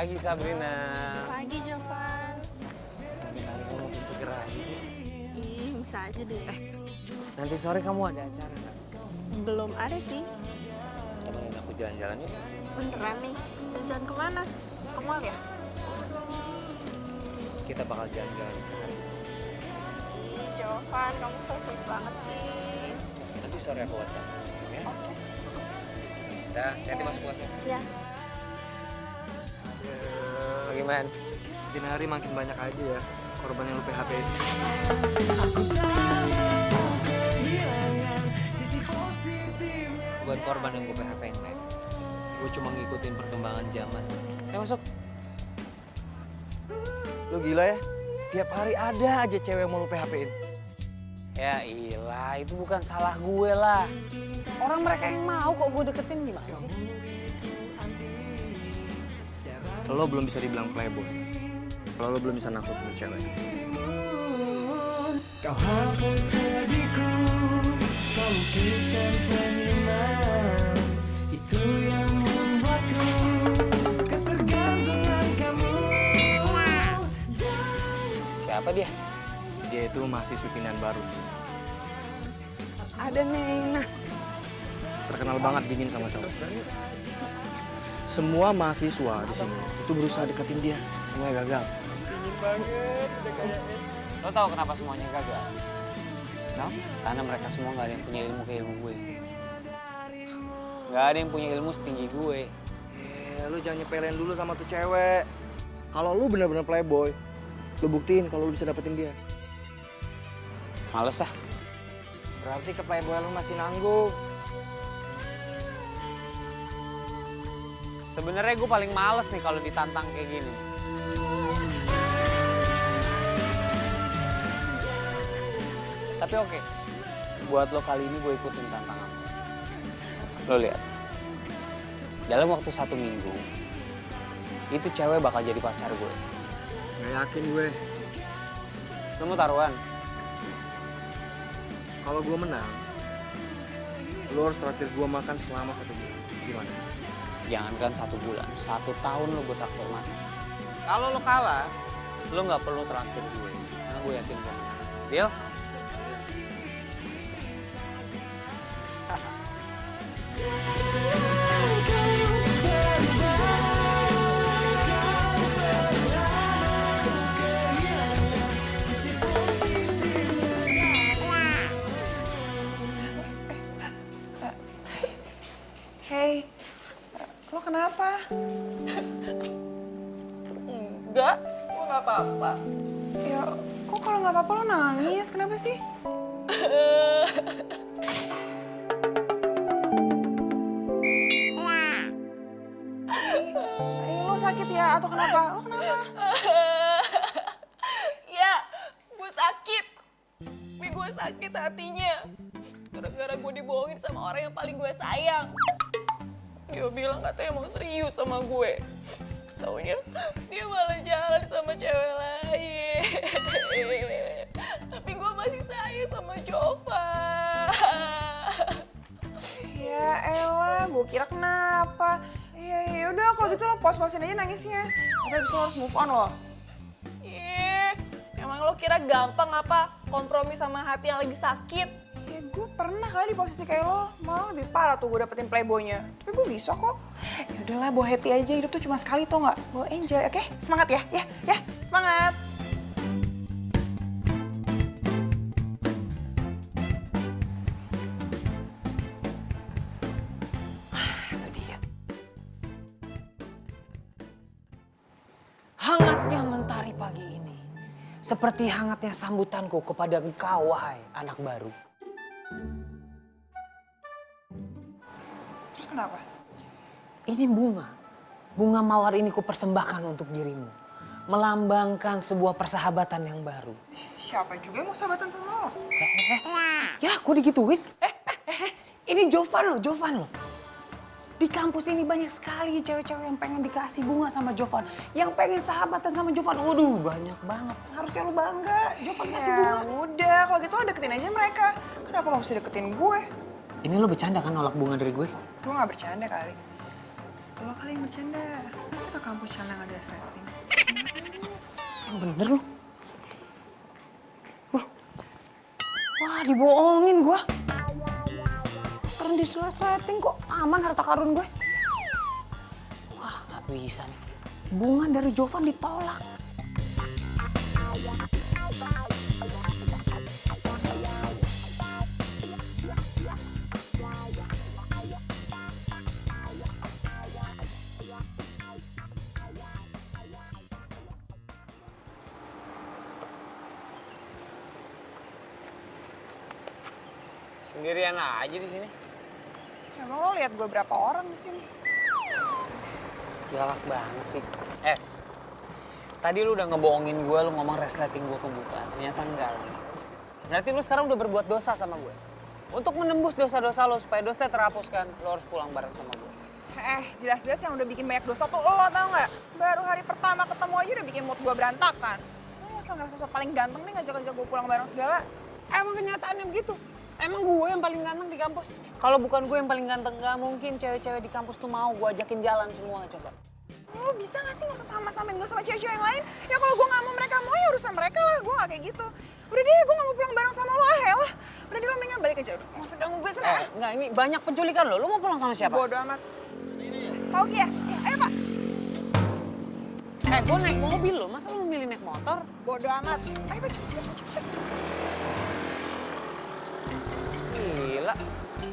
Pagi Sabrina. Pagi Jovan. Pagi hari kamu makin seger aja sih. Bisa aja deh. Nanti sore kamu ada acara nggak? Belum ada sih. Temenin aku jalan-jalan yuk. Beneran nih. Jalan-jalan kemana? Ke mall ya? Kita bakal jalan-jalan ke hari. Jovan, kamu so sweet banget sih. Nanti sore aku WhatsApp, ya? Oke. Dah, hati masuk kelasnya. Ya. Gimana? Makin hari makin banyak aja ya korban yang lu PHP itu. Bukan korban yang gue PHP-in, men. Gue cuma ngikutin perkembangan zaman. Masuk. Lu gila ya? Tiap hari ada aja cewek yang mau lu PHP-in. Ya ilah, itu bukan salah gue lah. Orang mereka yang mau kok gue deketin gimana sih? Lo belum bisa dibilang playboy. Kalau lo belum bisa naklukin cewek. Kau hapus sedihku, kau lukiskan senyuman. Itu yang membuatku ketergantungan kamu. Siapa dia? Dia itu mahasiswi pindahan baru. Ada nih. Nah, Terkenal banget dingin sama cowok. Semua mahasiswa di sini itu berusaha deketin dia, semuanya gagal. Dingin banget, udah kayaknya. Lo tau kenapa semuanya gagal? Kenapa? Karena mereka semua nggak ada yang punya ilmu kayak ilmu gue. Nggak ada yang punya ilmu setinggi gue. Lu jangan nyepelin dulu sama tuh cewek. Kalau lu bener-bener playboy, lu buktiin kalau lu bisa dapetin dia. Males ah. Berarti ke playboy lu masih nanggung. Sebenarnya gue paling males nih kalau ditantang kayak gini. Tapi oke, buat lo kali ini gue ikutin tantangan. Lo lihat, dalam waktu 1 minggu, itu cewek bakal jadi pacar gue. Gak yakin gue. Lo mau taruhan? Kalau gue menang, lo harus traktir gue makan selama 1 bulan. Gimana? Jangankan 1 bulan, 1 tahun lo gue traktir makan. Kalau lo kalah, lo nggak perlu traktir gue, karena gue yakin gue menang. Deal? Hey, lo kenapa? enggak. Gue nggak apa-apa. Ya, kok kalau nggak apa-apa lo nangis? Kenapa sih? Lo sakit ya? Atau kenapa? Lo kenapa? Ya, gue sakit. Gue sakit hatinya. Gara-gara gue dibohongin sama orang yang paling gue sayang. Dia bilang katanya mau serius sama gue. Taunya dia malah jalan sama cewek lain. Tapi gue masih sayang sama Jovan. Ya elah, gue kira kenapa? Iya, udah kalau gitu lo pos-posin aja nangisnya. Tapi abis lo harus move on lo. Ih, emang lo kira gampang apa kompromi sama hati yang lagi sakit? Ya gue pernah kali di posisi kayak lo, malah lebih parah tuh gue dapetin playboynya. Tapi gue bisa kok. Ya udahlah, bawa happy aja, hidup tuh cuma sekali tau nggak? Bawa enjoy, oke? Semangat ya, ya, semangat. Itu dia. Hangatnya mentari pagi ini, seperti hangatnya sambutanku kepada engkau, wahai anak baru. Terus kenapa? Ini bunga mawar ini kupersembahkan untuk dirimu, melambangkan sebuah persahabatan yang baru. Siapa juga yang mau sahabatan sama lo? Ya, aku digituin. Ini Jovan loh. Di kampus ini banyak sekali cewek-cewek yang pengen dikasih bunga sama Jovan, yang pengen sahabatan sama Jovan. Waduh, banyak banget. Harusnya lu bangga, Jovan kasih bunga. Ya udah, kalau gitu lo deketin aja mereka. Kenapa lo mesti deketin gue? Ini lo bercanda kan nolak bunga dari gue? Gue gak bercanda kali. Lo kali yang bercanda. ke kampus celana nggak ada resleting. Yang bener lu. Wah, dibohongin gua. Keren diseleting kok aman harta karun gue. Wah, nggak bisa nih. Bunga dari Jovan ditolak. Sendirian aja di sini. Emang lo lihat gue berapa orang di sini? Galak banget sih. Tadi lu udah ngebohongin gue, lu ngomong resleting gue kebuka. Ternyata enggak lah. Berarti lu sekarang udah berbuat dosa sama gue. Untuk menembus dosa-dosa lo supaya dosanya terhapuskan, lo harus pulang bareng sama gue. Jelas-jelas yang udah bikin banyak dosa tuh lo, tau nggak? Baru hari pertama ketemu aja udah bikin mood gue berantakan. Lo nggak usah ngerasa sok paling ganteng nih ngajak-ngajak gue pulang bareng segala. Emang kenyataannya begitu. Emang gue yang paling ganteng di kampus. Kalau bukan gue yang paling ganteng, nggak mungkin cewek-cewek di kampus tuh mau gue ajakin jalan semua, coba. Lo bisa gak sih nggak usah sama-samain gue sama cewek-cewek yang lain? Ya kalau gue nggak mau mereka mau ya urusan mereka lah, gue nggak kayak gitu. Udah deh, gue nggak mau pulang bareng sama lo, lah. Udah deh, lo mendingan balik aja. Udah, nggak usah ganggu gue sana. Enggak, ini banyak penculikan lo. Lo mau pulang sama siapa? Bodoh amat. Pak Ugi ya? Ayo Pak. Gue naik mobil lo, masa lo memilih naik motor? Bodoh amat. Ayo Pak, cepet. Gila,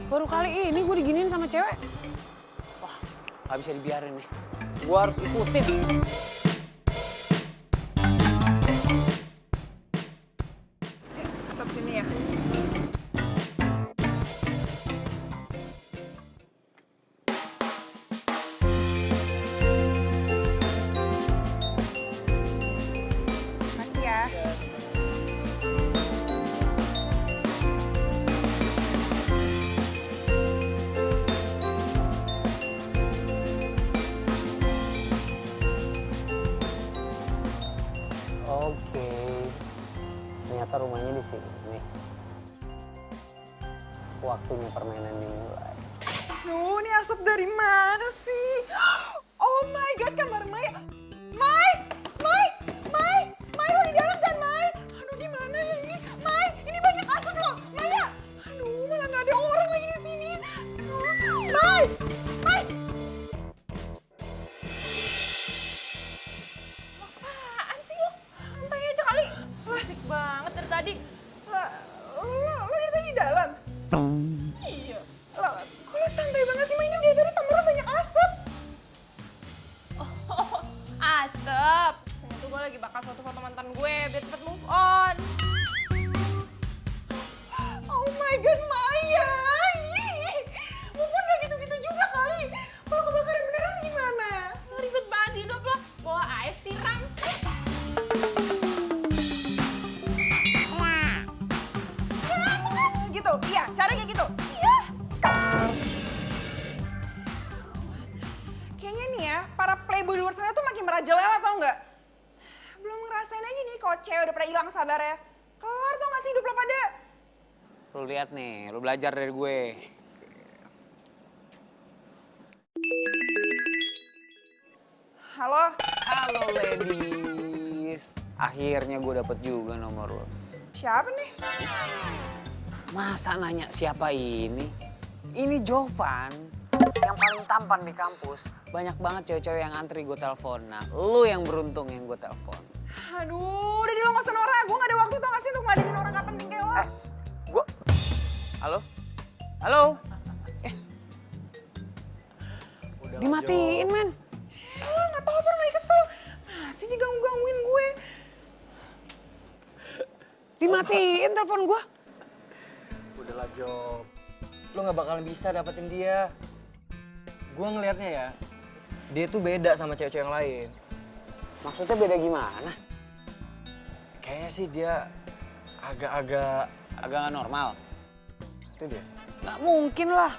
baru kali ini gue diginiin sama cewek. Wah, gak bisa dibiarin nih. Gue harus ikutin. Stop sini ya. Makasih ya. Oke, ternyata rumahnya di sini. Nih. Waktunya permainan dimulai. Duh, ini asap dari mana sih? Oh my God, kamar Mai. Mai, lo di dalam kan, Mai? Aduh, gimana ya ini? Mai, ini banyak asap loh, Maya. Aduh, malah nggak ada orang lagi di sini. Mai. Apaan sih lo? Santai aja kali. Asik banget dari tadi. Lah, lo dari tadi di dalam? Iya. Lah, kok lo santai banget sih, Mai? Ini dari tadi kamar lo banyak asap. Oh, asap. Ternyata gue lagi bakal foto-foto mantan gue biar cepet move on. Oh my God, Maya. Mungkin nggak gitu-gitu juga kali. Kalau kebakaran beneran gimana? Lo ribet banget sih hidup lo. Bawa air siram. Gitu, iya, cara kayak gitu. Iya. Kayaknya nih ya, para playboy luar sana tuh makin merajalela tau nggak? Belum ngerasain aja nih kalau cewek udah pada hilang sabarnya. Kelar tau gak sih hidup lo pada? Lo lihat nih, lo belajar dari gue. Halo? Halo ladies. Akhirnya gue dapet juga nomor lo. Siapa nih? Masa nanya siapa ini? Ini Jovan, yang paling tampan di kampus. Banyak banget cewek-cewek yang antri gue telepon. Nah, lu yang beruntung yang gue telepon. Aduh, udah di lo gak usah norak. Gue gak ada waktu tau gak sih untuk ngeladenin orang gak penting kayak lo. Gue... Halo? Halo? Dimatiin, men. Lo gak tau apa lagi kesel. Masih aja gangguin gue. Dimatiin telepon gue. Udahlah Job, lo gak bakalan bisa dapetin dia. Gue ngelihatnya ya, dia tuh beda sama cewek-cewek yang lain. Maksudnya beda gimana? Kayaknya sih dia agak-agak... Agak gak normal. Itu dia. Gak mungkin lah.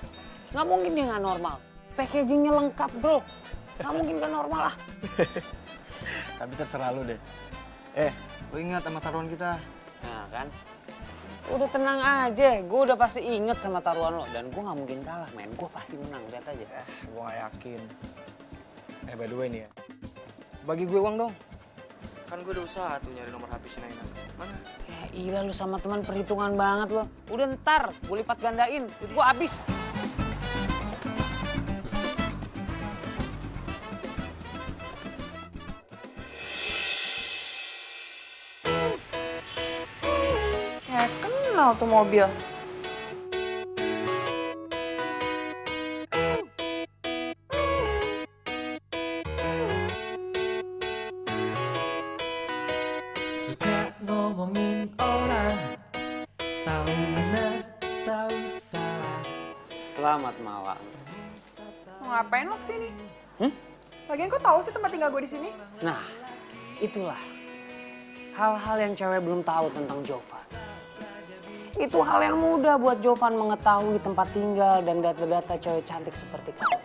Gak mungkin dia gak normal. Packagingnya lengkap, bro. Gak mungkin gak normal lah. Tapi terserah lo deh. Lo ingat sama taruhan kita. Nah kan, udah tenang aja. Gue udah pasti inget sama taruhan lo. Dan gue gak mungkin kalah, men. Gue pasti menang, lihat aja. Gue gak yakin. By the way nih ya, bagi gue uang dong. Kan gue udah usaha tuh nyari nomor HP si Naina. Mana? Ya ilah lu sama teman perhitungan banget lo. Udah ntar gue lipat gandain, duit gue habis. Kayak kenal tuh mobil. Suka ngomongin orang, tahu benar, tahu salah. Selamat malam. Mau ngapain lo kesini? Hmm? Lagian kok tahu sih tempat tinggal gue di sini? Nah, itulah hal-hal yang cewek belum tahu tentang Jovan. Itu hal yang mudah buat Jovan mengetahui tempat tinggal dan data-data cewek cantik seperti kamu.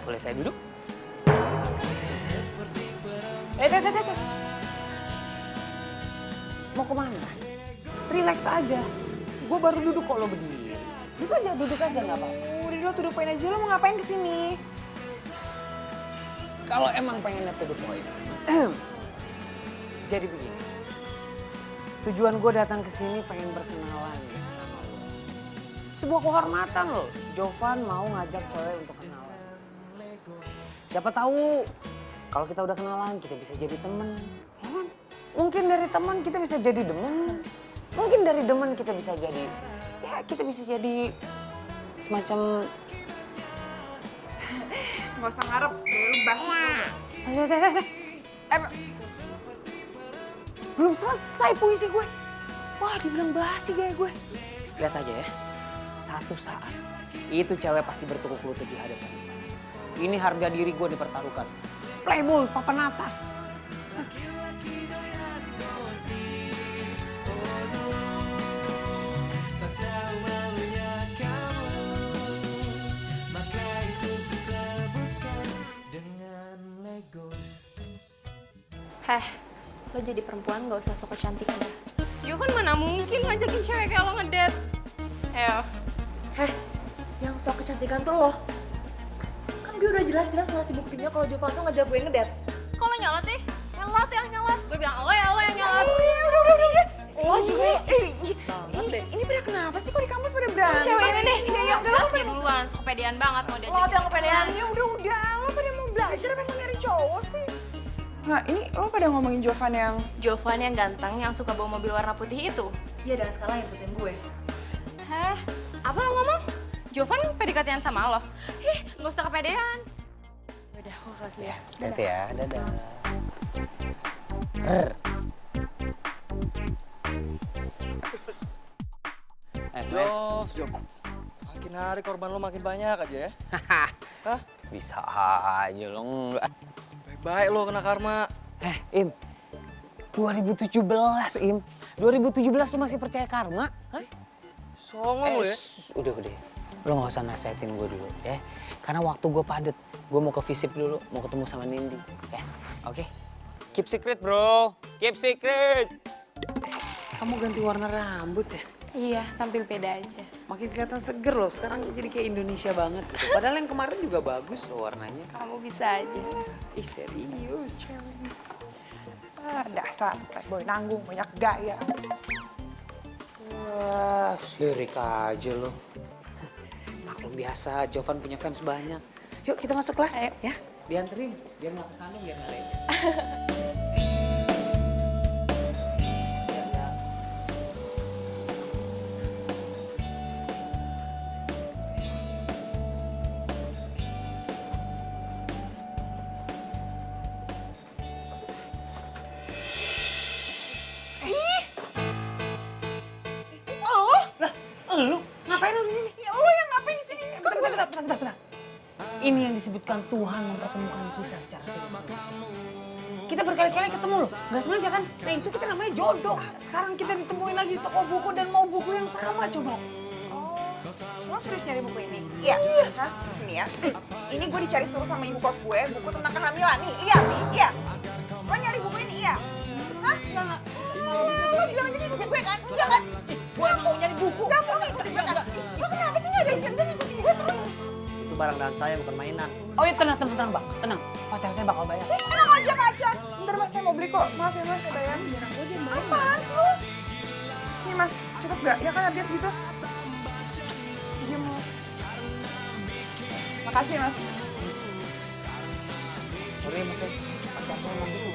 Boleh saya duduk? Mau kemana? Relax aja. Gue baru duduk kok lo berdiri. Bisa aja duduk aja nggak apa-apa. Udah lo tuduh poin aja, lo mau ngapain kesini? Kalau emang pengennya to the point. Jadi begini. Tujuan gue datang ke sini pengen berkenalan sama lo. Sebuah kehormatan lo. Jovan mau ngajak cewek untuk kenalan. Siapa tahu kalau kita udah kenalan kita bisa jadi temen. Ya kan? Mungkin dari teman kita bisa jadi demen. Mungkin dari demen kita bisa jadi, ya kita bisa jadi semacam. Gak usah ngarep, lu basi tuh. Belum selesai puisi gue. Wah, dibilang basi gaya gue. Lihat aja ya. Satu saat itu cewek pasti bertukuk lutut di hadapan. Ini harga diri gue dipertaruhkan. Playboy papan atas. Heh, lo jadi perempuan gak usah sok kecantikan ya. Jovan mana mungkin ngajakin cewek kayak lo ngedate. Ayo. Heh, yang sok kecantikan tuh lo. Kan gue udah jelas-jelas ngasih buktinya kalau Jovan tuh ngajak gue ngedate. Kok lo nyolot sih? Nyolot yang nyolot. Gue bilang lo yang nyolot. Udah. Lo juga, ini pada kenapa sih kok di kampus pada berantem? Cewek ini nih. Iya, Jelas dia duluan, sok kepedean banget mau Lo diajak. yang kepedean. Ya udah, lo pada mau belajar apa mau nyari cowok sih? Nah, ini lo pada ngomongin Jovan yang... Jovan yang ganteng yang suka bawa mobil warna putih itu. Iya, dan sekarang ikutin gue. Heh, apa lo ngomong? Jovan PDKT-an sama lo? Ih, gak usah kepedean. Udah, gue kelas dulu ya. Hati-hati ya, dadah. Jov. Makin hari korban lo makin banyak aja ya. Hah? Bisa aja lo enggak. Baik lo kena karma. Im. 2017, Im. 2017 lo masih percaya karma? Hah? Songong lo ya. Udah. Lo gak usah nasihatin gue dulu ya. Karena waktu gue padet. Gue mau ke visip dulu, mau ketemu sama Nindi. Ya, oke? Keep secret, bro. Keep secret. Kamu ganti warna rambut ya? Iya, tampil beda aja. Makin kelihatan seger loh. Sekarang jadi kayak Indonesia banget. Gitu. Padahal yang kemarin juga bagus loh warnanya. Kamu bisa aja. Ih, serius. dasar, playboy nanggung, banyak gaya. Wah, sirik aja lo. Maklum biasa, Jovan punya fans banyak. Yuk kita masuk kelas. Ayo. Ya, dianterin. Biar gak kesandung, biar gak lecet. Siap ya. Lu ngapain lu di sini? Ya lo yang ngapain di sini? Bentar. Ini yang disebutkan Tuhan mempertemukan kita secara tidak sengaja. Kita berkali-kali ketemu loh, nggak sengaja kan? Nah itu kita namanya jodoh. Sekarang kita ditemuin lagi di toko buku dan mau buku yang sama coba. Lo serius nyari buku ini? Iya. Hah? Sini ya. Ini gue dicari suruh sama ibu kos gue, buku tentang kehamilan. Nih, lihat nih. Iya. Lo nyari buku ini, iya. Hah? Enggak. Lo bilang aja ngikutin gue kan? Iya kan? Gue emang mau nyari buku. Gak mau ngikutin gue kan? Lo kenapa sih nggak dari sini ngikutin gue terus? Itu barang dan saya bukan mainan. Oh iya, tenang, Bang. Tenang, pacar saya bakal bayar. Tenang aja pacar. Bentar mas, saya mau beli kok. Maaf ya mas, saya bayar. Apaan sih lu? Nih mas, cukup gak? Ya kan harganya segitu. Diam lu. Makasih ya mas. Sorry mas, pacar saya mau gitu.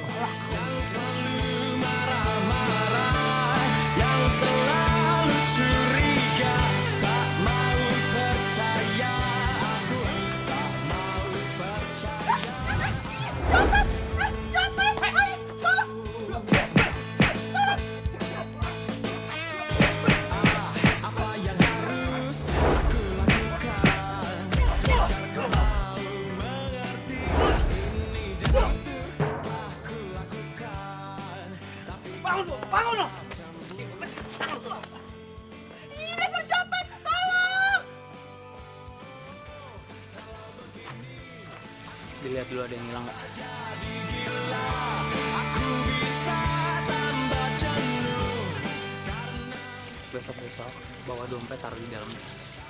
Dilihat dulu ada yang hilang nggak? Besok bawa dompet taruh di dalam tas.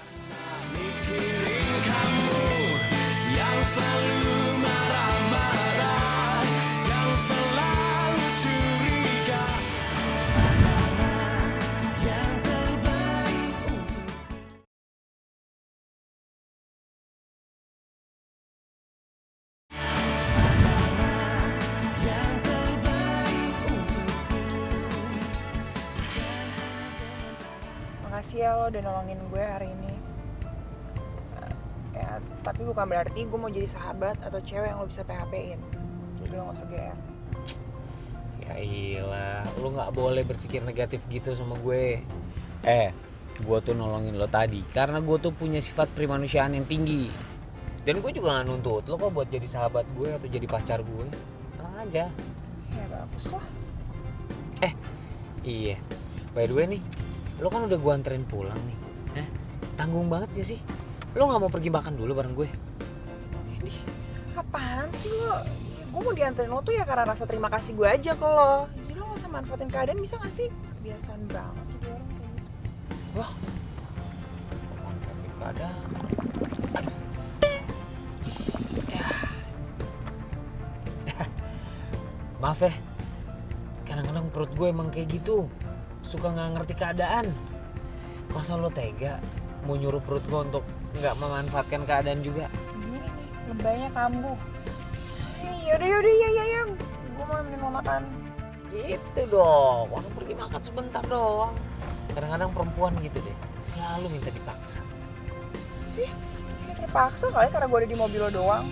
Makasih ya lo udah nolongin gue hari ini. Ya, tapi bukan berarti gue mau jadi sahabat atau cewek yang lo bisa PHP-in. Jadi lo gak usah GR. Ya iyalah, lu nggak boleh berpikir negatif gitu sama gue. Gue tuh nolongin lo tadi karena gue tuh punya sifat primanusiaan yang tinggi. Dan gue juga nggak nuntut lo kok buat jadi sahabat gue atau jadi pacar gue. Tenang aja. Ya bagus lah. Iya, by the way nih, lo kan udah gue anterin pulang nih. Tanggung banget gak sih? Lo nggak mau pergi makan dulu bareng gue? Apaan sih lo? Ya, gue mau dianterin lo tuh ya karena rasa terima kasih gue aja ke lo. Jadi lo gak usah manfaatin keadaan, bisa gak sih? Kebiasaan banget jadi orang kayak gitu. Wah, manfaatin keadaan. Aduh. Ya. Maaf ya, kadang-kadang perut gue emang kayak gitu. Suka gak ngerti keadaan. Masa lo tega mau nyuruh perut gue untuk gak memanfaatkan keadaan juga? Gini nih, lebaynya kambuh. Yaudah, iya. Gue mau nemenin lo makan. Gitu dong, orang pergi makan sebentar doang. Kadang-kadang perempuan gitu deh, selalu minta dipaksa. Ya terpaksa kali karena gue ada di mobil lo doang.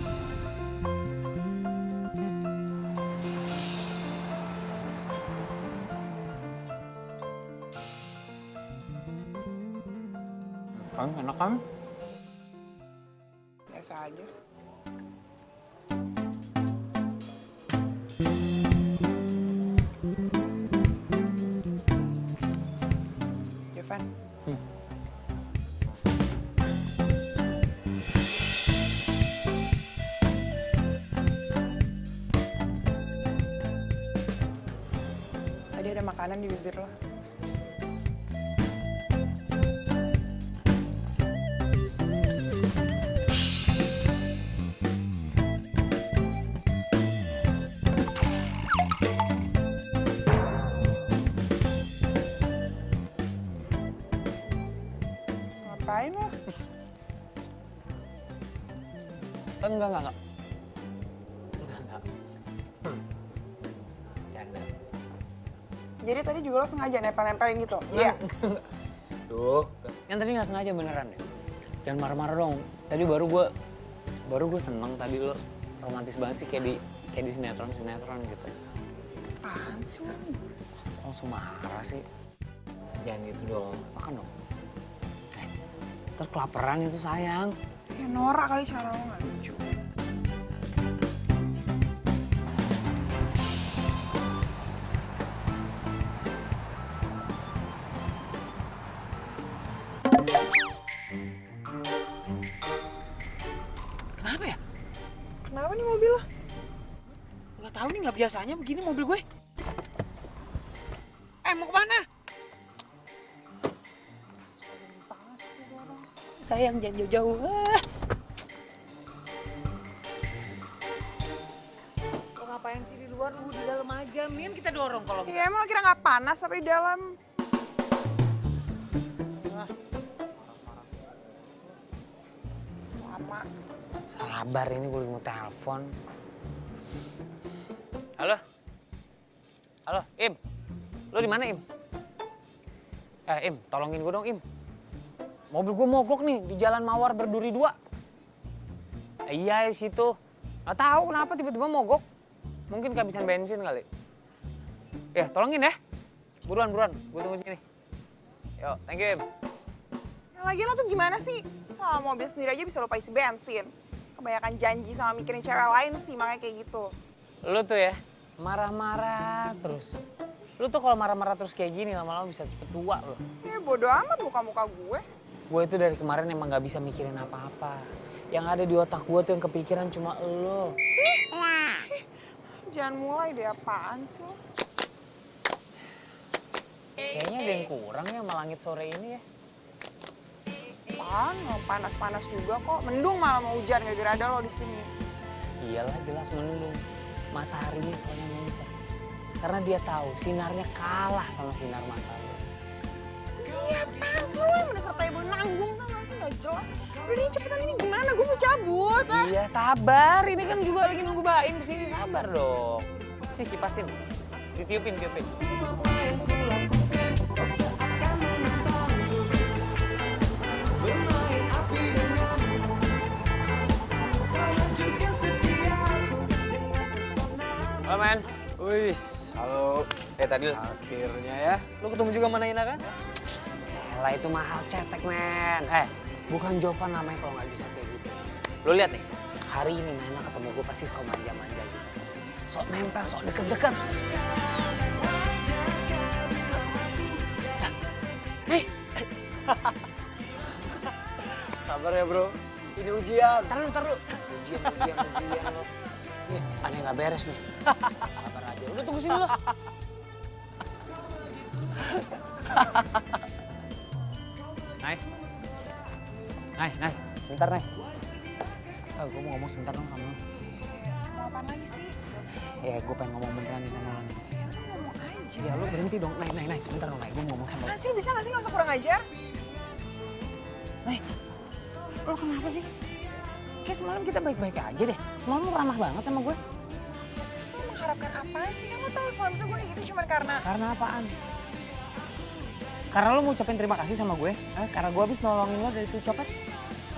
Enak kan? Biasa aja. Jovan. Tadi ada makanan di bibir lo. Ngapain lo? Enggak. Canda. Jadi tadi juga lo sengaja nempel-nempelin gitu? Iya. Tuh, yang tadi nggak sengaja beneran deh. Jangan marah-marah dong. Tadi baru gue seneng tadi lo romantis banget sih kayak di sinetron gitu. Apaan sih lo? Langsung marah sih. Jangan gitu dong, makan dong. Ntar kelaparan itu sayang. Ya norak kali cara lo gak lucu. Kenapa ya? Kenapa nih mobil lo? Nggak tahu nih, nggak biasanya begini mobil gue. Mau kemana? Sayang jangan jauh-jauh. ngapain sih di luar? Lu di dalam aja, Min. Kita dorong kalau gitu. Iya, emang lo kira nggak panas apa di dalam? Lama. Sabar, ini gue lagi mau telepon. Halo? Halo, Im? Lo di mana, Im? Im, tolongin gue dong, Im. Mobil gue mogok nih di Jalan Mawar Berduri 2. Iya, di situ. Nggak tahu kenapa tiba-tiba mogok. Mungkin kehabisan bensin kali. Ya, tolongin ya. Buruan. Gue tunggu di sini. Yo, thank you, Im. Yang lagi lo tuh gimana sih? Sama mobil sendiri aja bisa lupa isi bensin. Kebanyakan janji sama mikirin cewek lain sih, makanya kayak gitu. Lu tuh ya, marah-marah terus. Lu tuh kalau marah-marah terus kayak gini lama-lama bisa cepet tua lo. Ya bodo amat muka-muka gue. Gue itu dari kemarin emang gak bisa mikirin apa-apa. Yang ada di otak gue tuh yang kepikiran cuma lo. Jangan mulai deh, apaan sih lo? Kayaknya ada yang kurang ya sama langit sore ini ya. Apaan? Panas-panas juga kok. Mendung malah mau hujan gara-gara ada lo di sini. Iyalah jelas mendung. Mataharinya soalnya ngumpet. Karena dia tahu sinarnya kalah sama sinar mata lo. Iya, apaan sih lo? Mendasar playboy nanggung tau gak sih? Gak jelas. Udah nih cepetan ini gimana? Gue mau cabut. Iya sabar, ini kan juga lagi nunggu Baim kesini, sabar dong. Nih kipasin, ditiupin. Halo men. Wis, halo. Tadi lo. Akhirnya ya. Lu ketemu juga sama Naina kan? Lah itu mahal cetek men. Bukan Jovan namanya kalau nggak bisa kayak gitu. Lo lihat nih, hari ini Naina ketemu gue pasti sok manja-manja gitu. Sok nempel, sok deket-deket. Nih. Sabar ya bro, ini ujian. Tar lu. Ujian lo. Nih, aneh nggak beres nih. Sabar aja. Udah tunggu sini lo. Nay. Sebentar, Nay. Gue mau ngomong sebentar dong sama lo. Mau apaan lagi sih? Ya, gue pengen ngomong beneran nih sama lo. Ngomong aja. Ya, lo berhenti dong. Nay. Sebentar dong, Nay. Gue mau ngomong sama lo. Apaan sih lu bisa gak sih gak usah kurang ajar? Nay, lo kenapa sih? Kayak semalam kita baik-baik aja deh. Semalam lo ramah banget sama gue. Terus lu mengharapkan apaan sih? Kamu tahu semalam itu gue kayak gitu cuma karena... Karena apaan? Karena lo mau ucapin terima kasih sama gue? Karena gue habis nolongin lo dari tuh copet?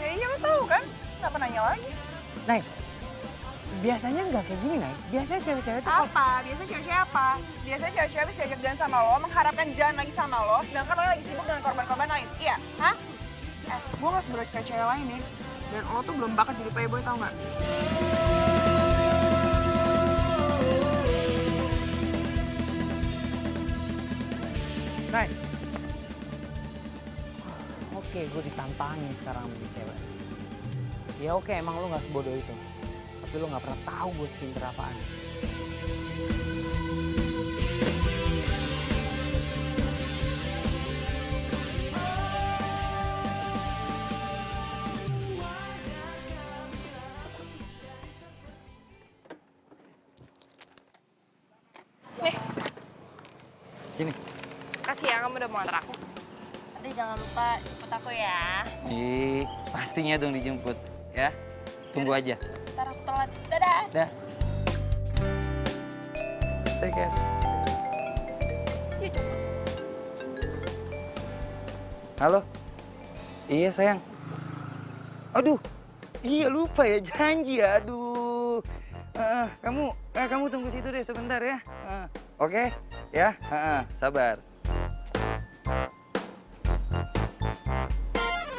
Ya iya lo tahu kan? Kenapa nanya lagi? Nay, biasanya nggak kayak gini, Nay. Biasanya cewek-cewek tuh kalau... Apa? Biasanya cewek-cewek apa? Biasanya cewek-cewek habis diajak jalan sama lo, mengharapkan jalan lagi sama lo, sedangkan lo lagi sibuk dengan korban-korban lain. Iya? Hah? Gue gak sebelah kayak cewek lain ya. Dan lo tuh belum bakat jadi playboy tau gak? Nay. Oke, gue ditantangin sekarang sama cewek. Ya oke, emang lo gak sebodoh itu. Tapi lo gak pernah tahu gue sepinter apaan. Sini. Kasih ya, kamu udah mau antar aku. Nanti jangan lupa jemput aku ya. Pastinya dong dijemput, ya. Tunggu aja. Ntar aku telat. Dadah. Dah. Take care. Halo? Iya sayang. Aduh, iya lupa ya janji ya. Aduh. Kamu tunggu situ deh sebentar ya. Oke, ya. Sabar.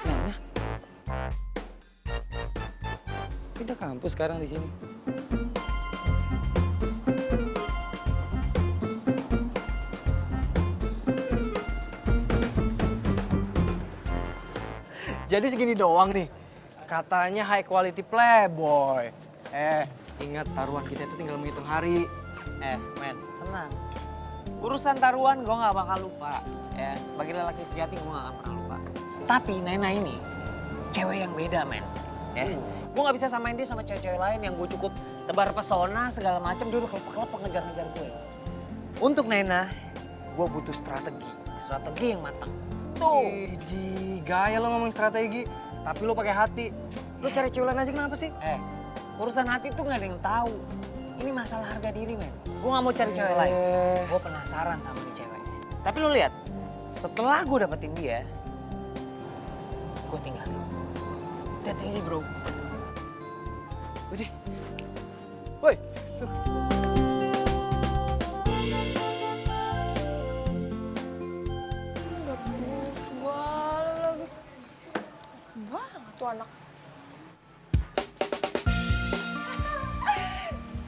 Nah, pindah kampus sekarang di sini. Jadi segini doang nih. Katanya high quality playboy. Ingat taruhan kita itu tinggal menghitung hari. Men, tenang. Urusan taruhan gue gak bakal lupa. Ya, sebagai lelaki sejati gue gak akan pernah lupa. Tapi Naina ini cewek yang beda, men. Ya, gue gak bisa samain dia sama cewek-cewek lain yang gue cukup tebar pesona segala macam, dia udah kelepek-kelepek ngejar-ngejar gue. Untuk Naina, gue butuh strategi yang matang. Tuh. Iji, gaya lo ngomong strategi, tapi lo pakai hati. Lo cari cewek lain aja kenapa sih? Urusan hati tuh nggak ada yang tahu. Ini masalah harga diri, men. Gue nggak mau cari cewek lain. Gue penasaran sama nih cewek. Tapi lo lihat, setelah gue dapetin dia, gue tinggalin. That's easy, bro. Udah. Woi. Gak puas segala lagi. Banget tuh anak.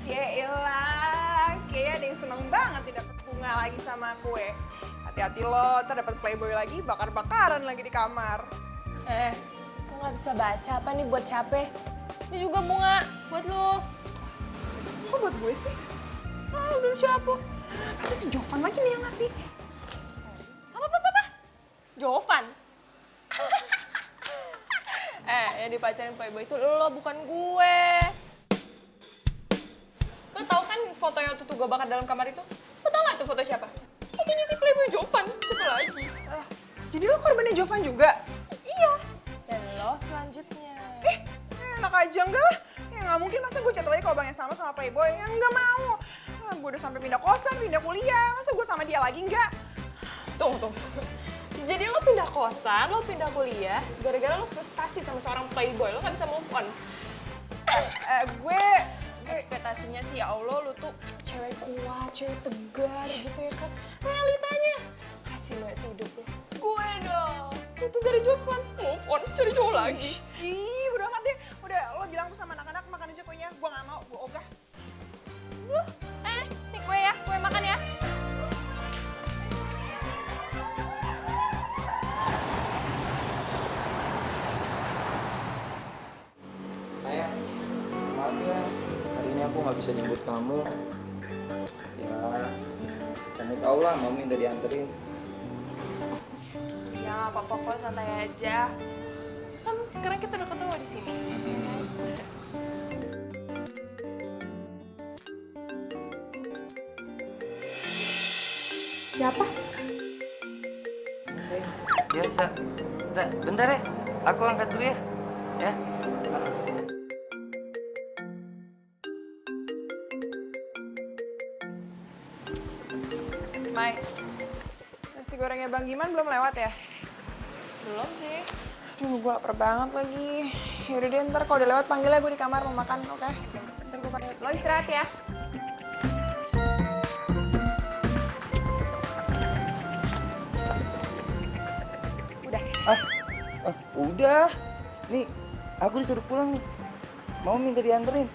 Cielah, kayaknya ada yang seneng banget nih dapet bunga lagi sama kue. Hati-hati lo, ntar dapet playboy lagi, bakar-bakaran lagi di kamar. Lo gak bisa baca apa nih buat capek? Ini juga bunga buat lo. Kok buat gue sih? Ah, udah siapa? Pasti si Jovan lagi nih yang ngasih. Apa? Jovan? Yang dipacarin playboy itu lo, bukan gue. Lo tau kan foto yang tuh gue bakar dalam kamar itu? Lo tau gak tuh foto siapa? Fotonya si playboy Jovan. Siapa lagi? Jadi lo korbannya Jovan juga? Iya. Dan lo selanjutnya. Enak aja enggak lah. Ya nggak mungkin masa gue chat lagi kalau bangnya sama playboy. Ya nggak mau. Gue udah sampai pindah kosan, pindah kuliah. Masa gue sama dia lagi enggak? Tunggu. Jadi lo pindah kosan, lo pindah kuliah, gara-gara lo frustasi sama seorang playboy, lo gak bisa move on. Gue Ekspektasinya sih ya Allah, lo tuh cewek kuat, cewek tegar gitu ya kan. Realitanya, kasih lo hidup lo. Gue dong, putus dari Jovan, move on, cari cowok lagi. ih udah amat deh. Udah lo bilang tuh sama anak-anak makan aja kuenya. Gue nggak mau, gue ogah. Nih kue ya, kue makan ya. Sayang, maaf ya. Hari ini aku nggak bisa jemput kamu. Ya, kamu tau lah, mau minta dianterin. Ya nggak apa-apa kok, santai aja. Kan sekarang kita udah ketemu di sini. Siapa? Biasa. Bentar ya, aku angkat dulu ya. Ya. Mai, nasi gorengnya Bang Giman belum lewat ya? Belum sih. Duh, gue lapar banget lagi. Yaudah deh, ntar kalau udah lewat panggil ya gue di kamar mau makan, oke? Ntar gue panggil. Lo istirahat ya. Udah. Udah. Nih, aku disuruh pulang nih. Mau minta dianterin.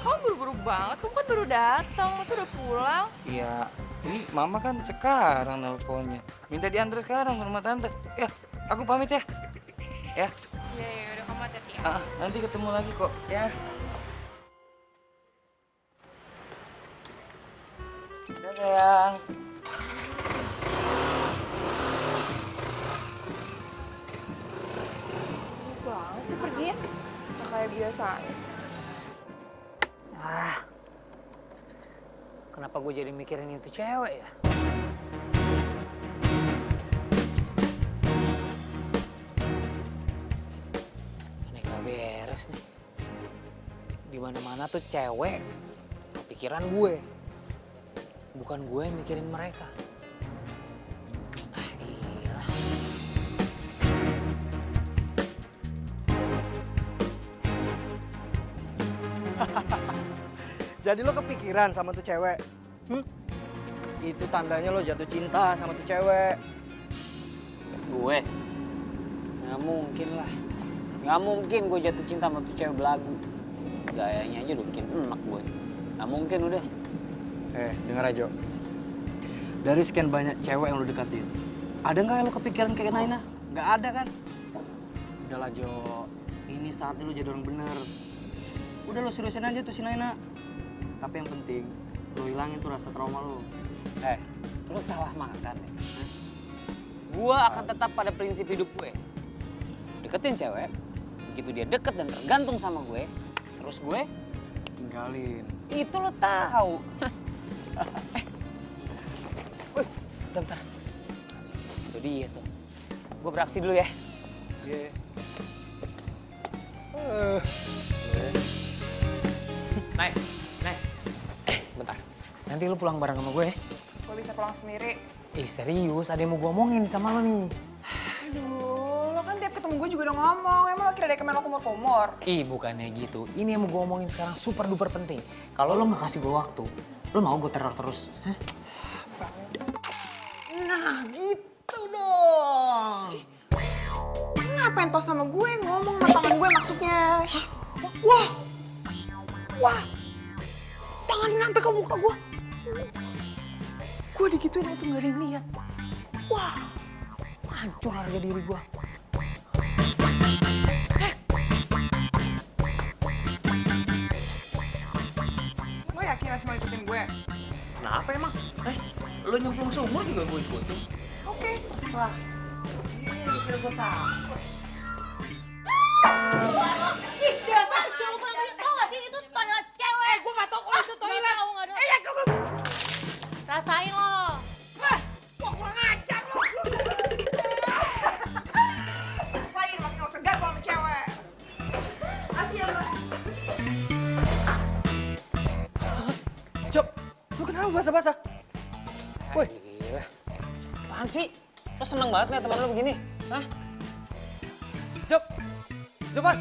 Kamu buru-buru banget, kamu kan baru datang, masa udah pulang? Iya, ini mama kan sekarang nelponnya. Minta diantar sekarang ke rumah tante. Ya, aku pamit ya. Ya, Iya, udah kamu hati-hati ya. nanti ketemu lagi kok. Ya. Dadah sayang. Banget sih pergi ya. Nggak kayak biasanya. Kenapa gue jadi mikirin itu cewek ya? Ini gak beres nih. Di mana-mana tuh cewek, pikiran gue. Bukan gue yang mikirin mereka. Gila. Jadi lo kepikiran sama tuh cewek? Itu tandanya lo jatuh cinta sama tuh cewek. Gue? Nggak mungkin lah. Nggak mungkin gue jatuh cinta sama tuh cewek belagu. Gayanya aja udah bikin enak gue. Nggak mungkin udah. Denger aja. Dari sekian banyak cewek yang lo deketin, ada nggak yang lo kepikiran kayak Naina? Nggak ada kan? Udahlah Jo, ini saatnya lo jadi orang bener. Udah lo seriusin aja tuh si Naina. Tapi yang penting, lo hilangin tuh rasa trauma lo. Lo salah makan ya. Gue akan tetap pada prinsip hidup gue. Deketin cewek, begitu dia deket dan tergantung sama gue, terus gue tinggalin. Itu lo tahu. Wih, bentar. Itu dia tuh. Gue beraksi dulu ya. Iya. Nay. Bentar. Nanti lu pulang bareng sama gue ya. Gue bisa pulang sendiri. Serius, ada yang mau gue omongin sama lo nih. Aduh, lo kan tiap ketemu gue juga udah ngomong. Emang lo kira ada kemen lo kumur-kumur? Bukannya gitu. Ini yang mau gue omongin sekarang super duper penting. Kalau lo nggak kasih gue waktu, lo mau gue teror terus? Hah? Nah, gitu dong. Ngapain tau sama gue ngomong sama tangan gue maksudnya? Wah. Tangan nyampe ke muka gue. Gue digituin itu gak ada yang lihat. Wah, hancur harga diri gue. Lo yakin masih mau ikutin gue? Kenapa emang? Lo nyemplung sumur juga gue ikutin. Oke, terserah. Kira gue takut. Ih, dasar cowok kurang ajar. Tau gak sih itu toilet cewek? Gue gak tau kalau itu toilet. Gak tau. Ya, gue... Rasain lo. Wah, kurang ajar lo. Rasain, makanya gak usah gagal sama cewek. Asih ya, Mbak. Job, lu kenapa basah-basah? Woi, Gila. Apaan sih? Lo seneng banget liat teman lo begini? Hah? Job, Joban.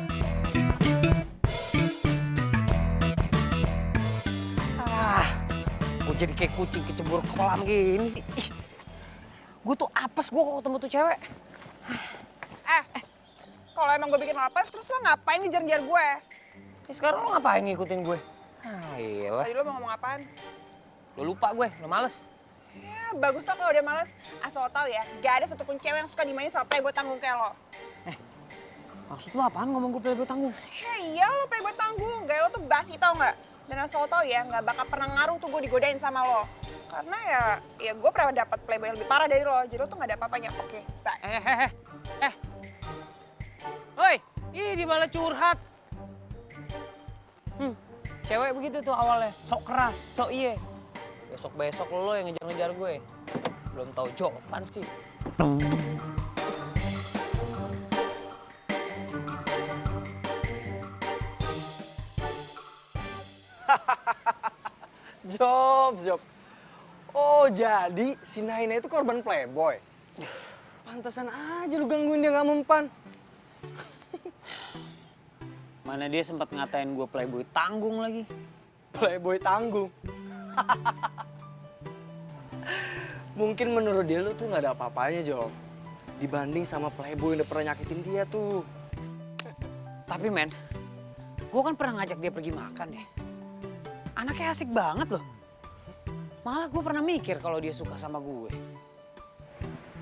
Gue jadi kayak kucing kecebur kolam gini sih. Gue tuh apes gue kalau ketemu tuh cewek. Kalau emang gue bikin lapas, terus lo ngapain ngejar-ngejar gue? Sekarang lo ngapain ngikutin gue? Iyalah. Tadi lo mau ngomong apaan? Lo lupa gue, lo males. Ya, bagus tau kalau udah males. Asal lo tau ya, gak ada satupun cewek yang suka dimainin sama playboy tanggung kayak lo. Maksud lo apaan ngomong gue playboy tanggung? Ya iya lo playboy tanggung, gaya lo tuh basi tau gak? Dan asal lo tau ya, gak bakal pernah ngaruh tuh gue digodain sama lo. Karena ya gue pernah dapet playboy yang lebih parah dari lo, jadi lo tuh gak ada apa-apanya. Oke, bye. Woi, ini malah curhat. Cewek begitu tuh awalnya, sok keras, sok iye. Besok-besok lo yang ngejar-ngejar gue. Belum tahu Jovan sih. Job. Oh, jadi si Naina itu korban playboy. Pantesan aja lu gangguin dia gak mempan. Mana dia sempat ngatain gue playboy tanggung lagi. Playboy tanggung. Mungkin menurut dia lu tuh gak ada apa-apanya, Job. Dibanding sama playboy yang udah pernah nyakitin dia tuh. Tapi men, gue kan pernah ngajak dia pergi makan deh. Anaknya asik banget loh. Malah gue pernah mikir kalau dia suka sama gue.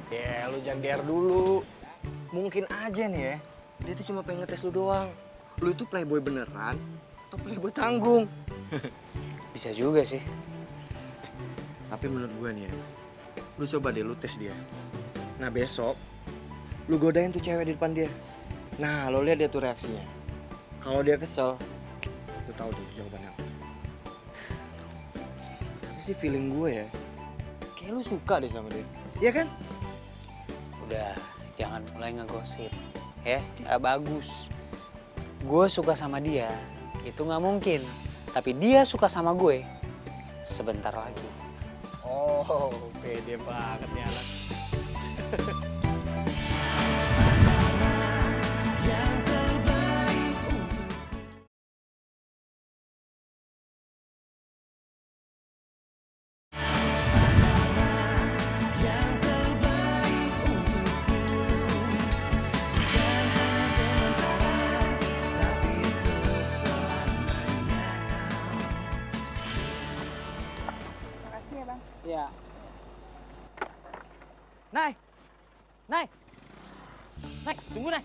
Ya, lu jangan GR dulu. Mungkin aja nih ya, dia tuh cuma pengen ngetes lu doang. Lu itu playboy beneran atau playboy tanggung? Bisa juga sih. Tapi menurut gue nih ya, lu coba deh lu tes dia. Nah besok, lu godain tuh cewek di depan dia. Nah lo lihat dia tuh reaksinya. Kalau dia kesel, lu tahu tuh jawabannya apa. Tapi sih feeling gue ya, kayak lu suka deh sama dia. Iya kan? Udah, jangan mulai ngegosip. Ya, gak bagus. Gue suka sama dia, itu gak mungkin. Tapi dia suka sama gue, sebentar lagi. Oh, pede banget nih anak. Makasih ya bang. Ya. Nay, tunggu Nay.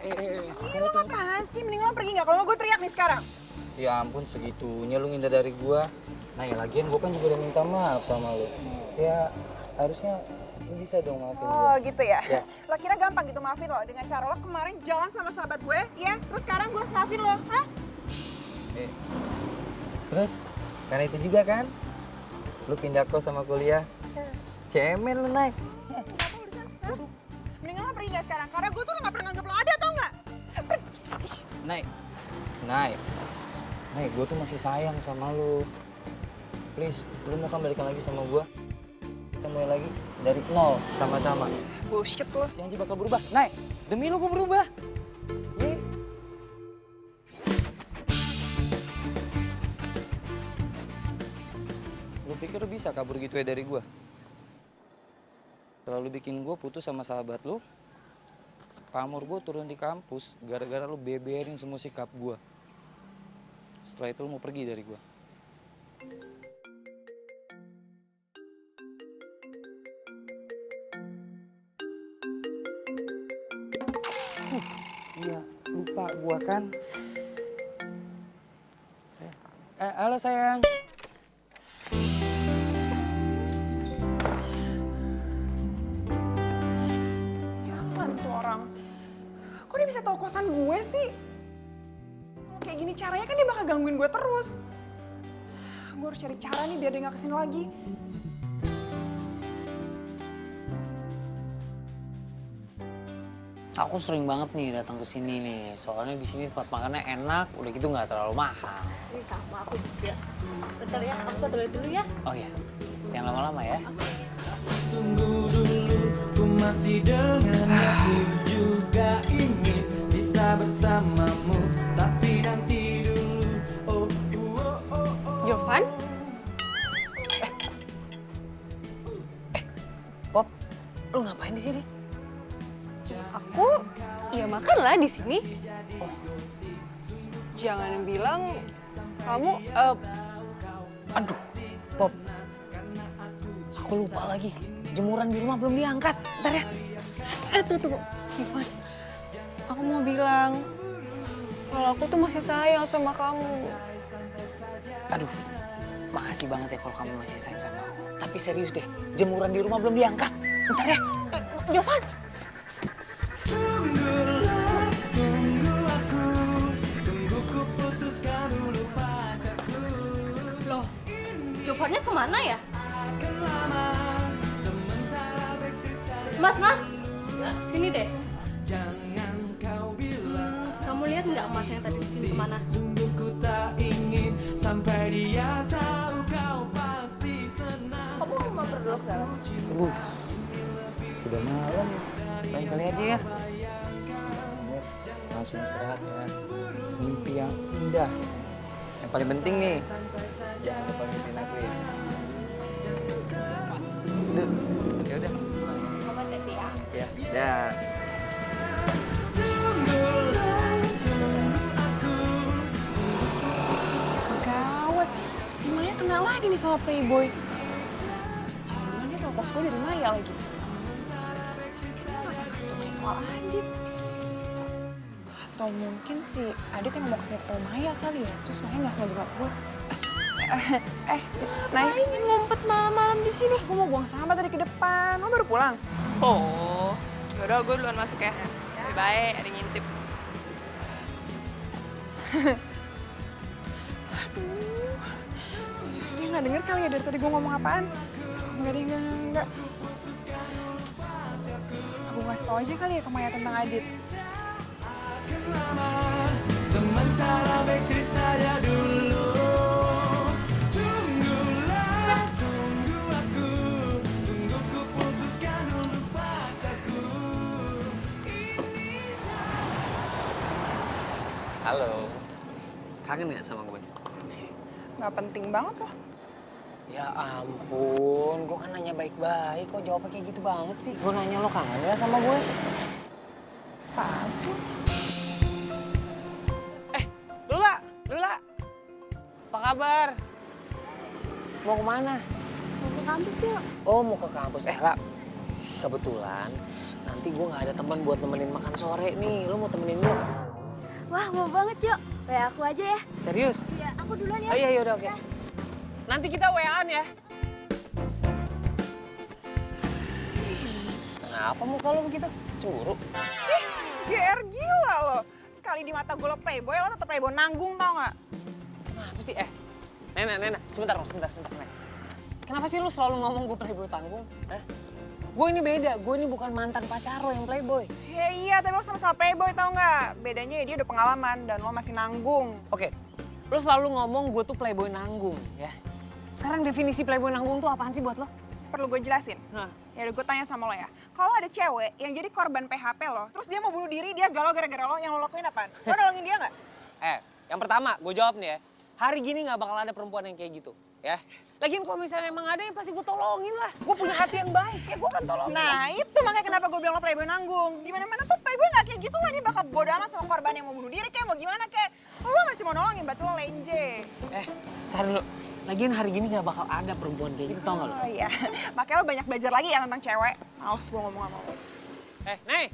Ih lo apaan sih? Mending lo pergi gak? Kalau gue teriak nih sekarang. Ya ampun, segitunya lu ngindar dari gua. Nah ya lagian gua kan juga udah minta maaf sama lu. Ya harusnya lu bisa dong maafin Oh gua. gitu ya? Ya. Lo kira gampang gitu maafin lo? Dengan cara lo kemarin jalan sama sahabat gue, ya? Terus sekarang gue harus maafin lo, hah? Terus, karena itu juga kan, lu pindah kos sama kuliah. Cemen lu, Nay. Mendingan lo pergi gak sekarang? Karena gue tuh gak pernah nganggep lo ada, tau gak? Nay, gue tuh masih sayang sama lu. Please, lu mau kan balikan lagi sama gue? Kita mulai lagi dari nol, sama-sama. Bullshit lo. Janji bakal berubah. Nay, demi lu gue berubah. Ye. Lu pikir lu bisa kabur gitu ya dari gue? Terlalu bikin gue putus sama sahabat lu. Pamor gue turun di kampus gara-gara lu beberin semua sikap gue. Setelah itu lu mau pergi dari gue. Iya, lupa gue kan. Halo sayang. Jangan tuh orang. Kok dia bisa tahu kosan gue sih? Kalau kayak gini caranya kan dia bakal gangguin gue terus. Gue harus cari cara nih biar dia gak kesini lagi. Aku sering banget nih datang ke sini nih. Soalnya di sini tempat makannya enak, udah gitu nggak terlalu mahal. Ini sama aku juga. Bentar ya, aku ke toilet dulu ya. Oh iya, jangan lama-lama ya. Tunggu dulu, ku masih dengan aku juga ingin bisa bersamamu, tapi nanti dulu. Oh, oh, oh, oh. Jovan? Pop, lu ngapain di sini? Aku ya makanlah di sini. Oh. Jangan bilang kamu Aduh, Pop. Aku lupa lagi. Jemuran di rumah belum diangkat. Ntar ya. tunggu. Jovan, aku mau bilang kalau aku tuh masih sayang sama kamu. Aduh, makasih banget ya kalau kamu masih sayang sama aku. Tapi serius deh, jemuran di rumah belum diangkat. Ntar ya. Jovan. Tunggulah, tunggu aku, tunggu ku putuskan dulu pacarku. Loh, Jovannya kemana ya? Akan lama, sementara Brexit saja. Mas, sini deh. Jangan kau bilang Kamu lihat nggak Mas yang tadi di sini kemana? sungguh ku tak ingin sampai dia tahu kau pasti senang. Kamu mau mampir dulu ke dalam? Aduh, udah malam. Lain kali aja ya. Kamu langsung istirahat ya. Mimpi yang indah. Yang paling penting nih, jangan lupa mimpiin aku ya. Udah, ya udah. Kamu hati-hati ya. Ya, dah. Gawat, si Maya kena lagi nih sama Playboy. Jangan dia tau kos gue dari Maya lagi. Kenapa gak kasih tau Maya soal Adit? Atau mungkin si Adit yang mau kasih tau Maya kali ya, terus Maya gak sengaja ngeliat gue. Nay, Ingin ngumpet malam-malam di sini. gue mau buang sampah tadi ke depan. Lo baru pulang? Oh, yaudah gue duluan masuk ya. Bye-bye, ada ngintip. Aduh, dia gak denger kali ya dari tadi gue ngomong apaan. Enggak deh, enggak. Aku ngasih tau aja kali ya ke Maya tentang Adit. Sementara Brexit saja dulu. Tunggulah, tunggu aku, tunggu ku putuskan dulu pacarku. Halo. Kangen gak sama gue? Gak penting banget loh. Ya ampun, gue kan nanya baik-baik. Kok jawabnya kayak gitu banget sih? Gue nanya lo kangen gak sama gue? Apaan sih? Lula. Apa kabar? Mau kemana? Mau ke kampus yuk. Oh, mau ke kampus. La, kebetulan nanti gue gak ada teman buat nemenin makan sore nih. Lo mau temenin gue? Wah, mau banget yuk. Kayak aku aja ya. Serius? Iya, aku duluan ya. Oh iya, yaudah oke. Nanti kita WA-an ya. Kenapa muka lo begitu? Cemburu? GR gila lo. Sekali di mata gue lo Playboy, lo tetep Playboy nanggung tau gak? sih? Nena, sebentar, Nen. Kenapa sih lu selalu ngomong gue playboy tanggung? Gue ini beda, gue ini bukan mantan pacar lo yang playboy. Ya iya, tapi lo sama-sama playboy tau nggak? Bedanya ya dia udah pengalaman dan lo masih nanggung. Oke, lu selalu ngomong gue tuh playboy nanggung, ya. Sekarang definisi playboy nanggung tuh apaan sih buat lo? Perlu gue jelasin? Ya udah gue tanya sama lo ya. Kalau ada cewek yang jadi korban PHP lo, terus dia mau bunuh diri, dia galau gara-gara lo, yang lo lakuin apaan? Lo nolongin dia nggak? Yang pertama, gue jawab nih ya. Hari gini gak bakal ada perempuan yang kayak gitu, ya. Lagian kalau misalnya emang ada ya pasti gue tolongin lah. Gue punya hati yang baik, ya gue akan tolongin. Nah itu makanya kenapa gue bilang lo playboy nanggung. Dimana-mana tuh playboy gak kayak gitu lah, dia bakal bodo amat sama korban yang mau bunuh diri kayak mau gimana kayak. Lo masih mau nolongin, berarti lo lenje. Tar dulu. Lagian hari gini gak bakal ada perempuan kayak gitu, tau gak lo? Oh iya, makanya lo banyak belajar lagi ya tentang cewek. Males gue ngomong sama lo. Nih.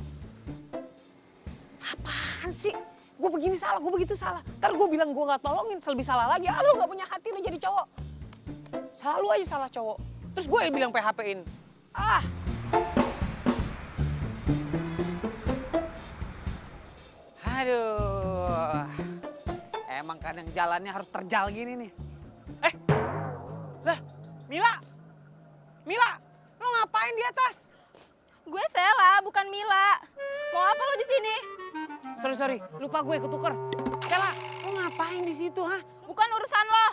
Apaan sih? Gue begini salah, gue begitu salah. Ntar gue bilang gue gak tolongin, lebih salah lagi. Ah, lu gak punya hati lu jadi cowok. Selalu aja salah cowok. Terus gue yang bilang PHP-in. Aduh. Emang kadang jalannya harus terjal gini nih. Lah, Mila, lo ngapain di atas? Gue Sela, bukan Mila. Mau apa lo di sini? Sorry, lupa gue ketuker. Sela, lo ngapain di situ, ha? Bukan urusan lo.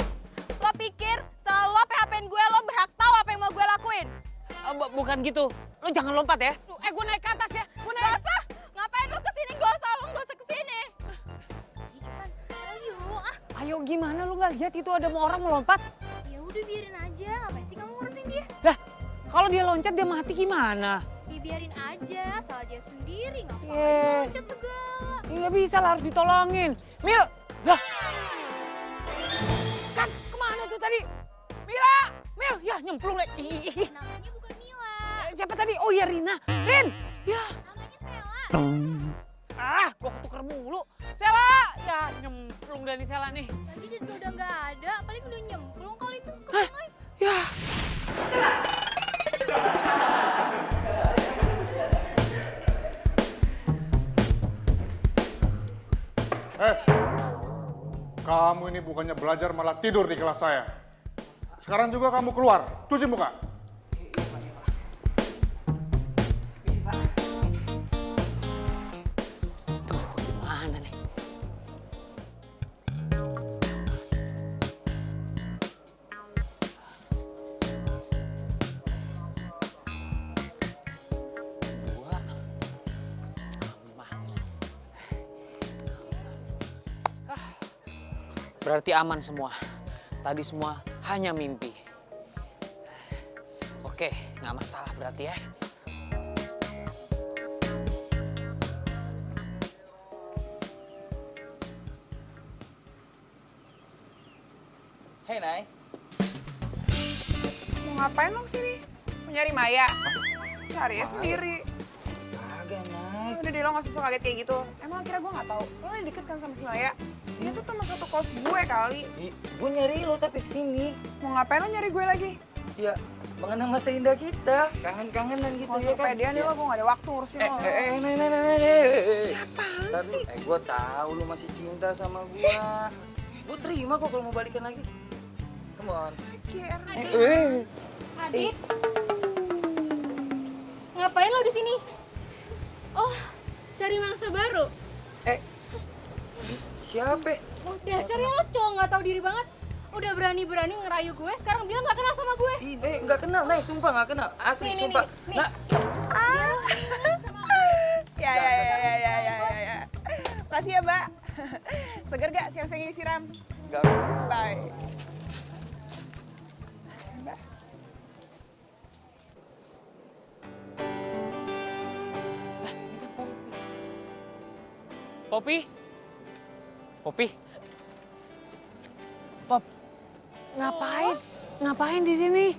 Lo pikir setelah lo PHP-in gue, lo berhak tahu apa yang mau gue lakuin? Bukan gitu. Lo jangan lompat ya. Gue naik ke atas ya. Gak usah. Ngapain lo kesini? Gak usah, lo gak usah kesini. Ayo gimana lo gak lihat itu ada orang mau lompat? Ya udah biarin aja, ngapain sih kamu ngurusin dia? Lah, kalau dia loncat dia mati gimana? Ya biarin aja, salah dia sendiri, ngapain Yeah. loncat segala. Nggak bisa lah, harus ditolongin. Mil, lah. Kan kemana tuh tadi? Mil, ya nyemplung lagi. Namanya bukan Mila, Siapa tadi? Oh ya Rina. Rin, ya. namanya Sela. Gua ketuker mulu. Sela, ya nyemplung dari Sela nih. Tadi dia juga udah nggak ada, paling udah nyemplung kali itu ke sungai. Ya. Kamu ini bukannya belajar malah tidur di kelas saya. Sekarang juga kamu keluar, cuci muka. Tuh, gimana nih? Berarti aman semua. Tadi semua hanya mimpi. Oke, nggak masalah berarti ya. Hei, Nay. Mau ngapain lo kesini? Mau nyari Maya? Cari ya sendiri. Kagak, Nay. Udah deh lo gak susah kaget kayak gitu. Emang akhirnya gue gak tahu. Lo lagi deket kan sama si Maya? Dia tuh teman satu kos gue kali. Gue nyari lo tapi kesini. Mau ngapain lo nyari gue lagi? Ya, mengenang masa indah kita. Kangen-kangenan gitu Gak ya usah kan. pedean nih lo, gue gak ada waktu ngurusin lo. Nay. Apaan sih? Gue tahu lu masih cinta sama gue. Gue terima kok kalau mau balikan lagi. Come on. Adit. Ngapain lo di sini? Oh, cari mangsa baru. Siapa? Oh, dasarnya lo cowok nggak tahu diri banget. Udah berani-berani ngerayu gue, sekarang bilang nggak kenal sama gue. Nggak kenal, Nay. Sumpah nggak kenal. Asli, Nih, sumpah. nih. Nah, Ya. Makasih ya, Mbak. Seger gak siang-siang ini siram? nggak. Bye. Popi. Pop, ngapain di sini?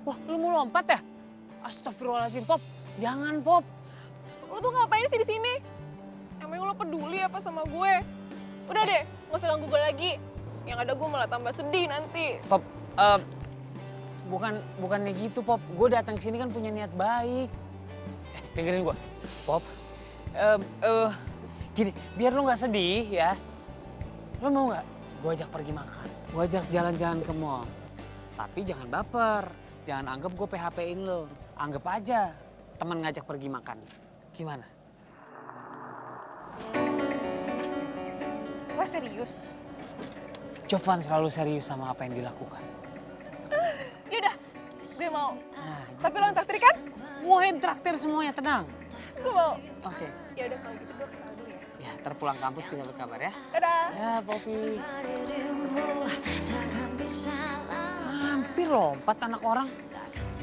Wah, lu mau lompat ya? Astagfirullahaladzim, Pop. Jangan, Pop. Lo tuh ngapain sih di sini? Emang lo peduli apa sama gue? Udah deh, gak usah ganggu gue lagi. Yang ada gue malah tambah sedih nanti. Pop, bukannya gitu, Pop. Gue datang ke sini kan punya niat baik. Dengerin gue. Pop, gini, biar lo nggak sedih ya. Lo mau nggak Gue ajak pergi makan. Gue ajak jalan-jalan ke mall. Tapi jangan baper. Jangan anggap gue PHP-in lo. Anggap aja teman ngajak pergi makan. Gimana? Lo serius? Jovan selalu serius sama apa yang dilakukan. Yaudah, gue mau. Nah, Tapi lo yang traktir kan? gue yang traktir semuanya, tenang. Gue mau. Oke. Ya udah kalau gitu gue kesana dulu ya. Ya, terpulang kampus kita berkabar ya. Dadah. Ya, Popi. Hampir lompat anak orang.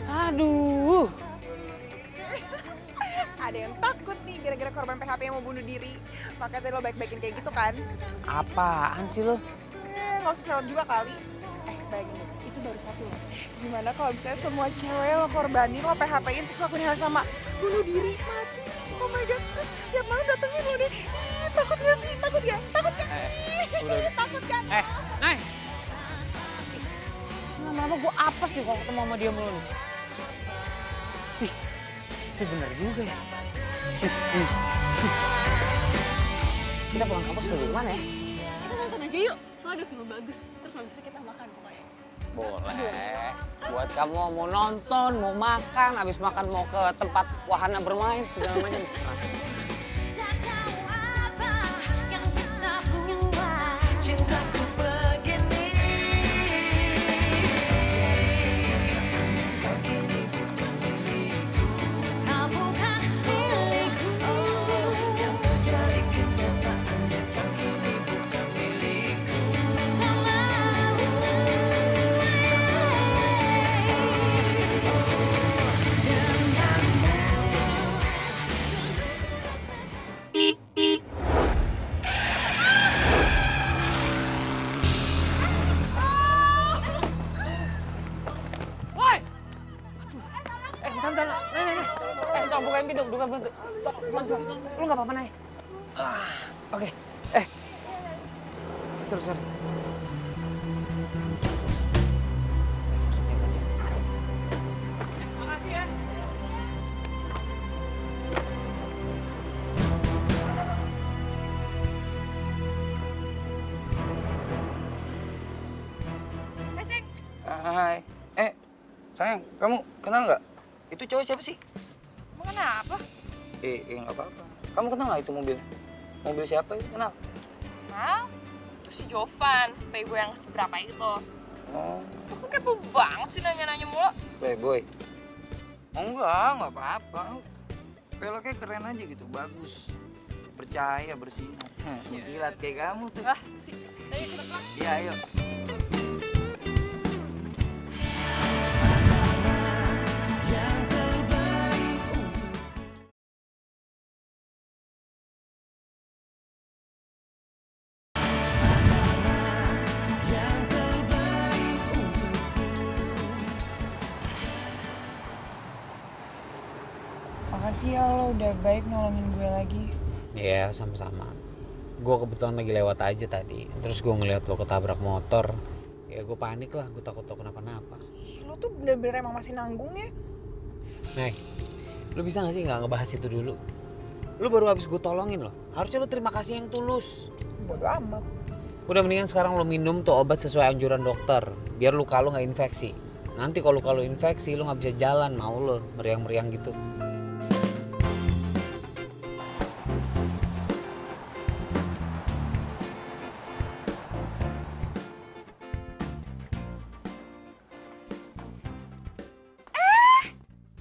Aduh. Ada yang takut nih gara-gara korban PHP yang mau bunuh diri. Makanya tadi lo baik-baikin kayak gitu kan? Apaan sih lo? Nggak usah serot juga kali. Bayangin deh, itu baru satu loh. Gimana kalau misalnya semua cewek lo korbanin, lo PHP-in terus lakuin hal sama. Bunuh diri, mati. Oh my God, terus tiap malam datengin lo deh. Ih, takut gak sih? Takut gak? Takut gak? Ih, takut gak? Nay. Lama-lama gue apes nih kalau ketemu sama dia mulu nih. Ih, ini bener juga ya. Kita pulang kampus pergi kemana ya? Kita nonton aja yuk, soalnya ada film bagus. Terus habis itu kita makan pokoknya. Boleh. Buat kamu mau nonton, mau makan, habis makan mau ke tempat wahana bermain, segala macam terserah. Cintaku begini. Kau kini bukan milikku. Kau bukan milikku. Yang terjadi kenyataannya kau kini bukan milikku. Woi! Bentar. Nih. Tolong bukain pintu, buka pintu. Masuk. Lu nggak apa-apa, Nay? Oke. Sorry. Makasih ya. Hai. Sayang, kamu kenal nggak? Itu cowok siapa sih? Emang kenapa? Nggak apa-apa. Kamu kenal nggak itu mobil? Mobil siapa itu? Kenal? Nah, itu si Jovan, playboy yang seberapa itu. Oh, Kok kepo banget sih nanya-nanya mulu? playboy. Oh nggak apa-apa. Peloknya keren aja gitu, bagus. Bercahaya, bersinar. Mengkilat kayak kamu tuh. Ah, sih. Ayo kita pulang. Iya, ayo. Yang terbaik untuk yang terbaik untukku. Makasih ya lo udah baik nolongin gue lagi. Iya, sama-sama. Gue kebetulan lagi lewat aja tadi. Terus gue ngeliat lo ketabrak motor. Ya gue panik lah, gue takut lo kenapa-napa. Lo tuh bener-bener emang masih nanggung ya? Nek, lo bisa gak sih gak ngebahas itu dulu? Lo baru habis gue tolongin lo. Harusnya lo terima kasih yang tulus. Bodo amat. Udah mendingan sekarang lo minum tuh obat sesuai anjuran dokter. Biar luka lo gak infeksi. Nanti kalau luka lo infeksi lo gak bisa jalan, mau lo meriang-meriang gitu.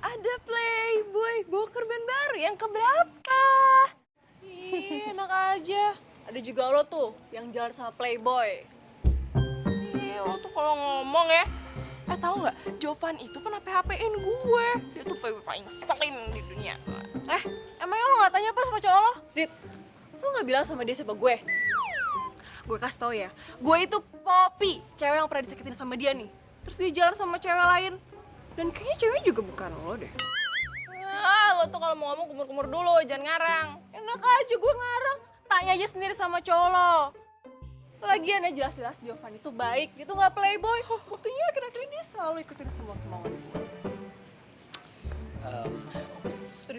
Ada playboy, bawa korban baru yang keberapa? Ih, enak aja. Ada juga lo tuh yang jalan sama playboy. Ih, lo tuh kalau ngomong ya. Tahu nggak? Jovan itu pernah PHP-in gue. Dia tuh playboy paling ngeselin di dunia. Emangnya lo gak tanya apa sama cowok lo? Dit, lo gak bilang sama dia siapa gue? Gue kasih tau ya, gue itu Poppy, cewek yang pernah disakitin sama dia nih. Terus dia jalan sama cewek lain. Dan kayaknya cewek juga bukan lo deh. Lo tuh kalau mau ngomong kumur-kumur dulu, jangan ngarang. Enak aja gue ngarang. Tanya aja sendiri sama cowok lo. Lagian ya jelas-jelas Jovan itu baik, dia tuh gak playboy. Buktinya akhir-akhir ini dia selalu ikutin semua kemauan gue.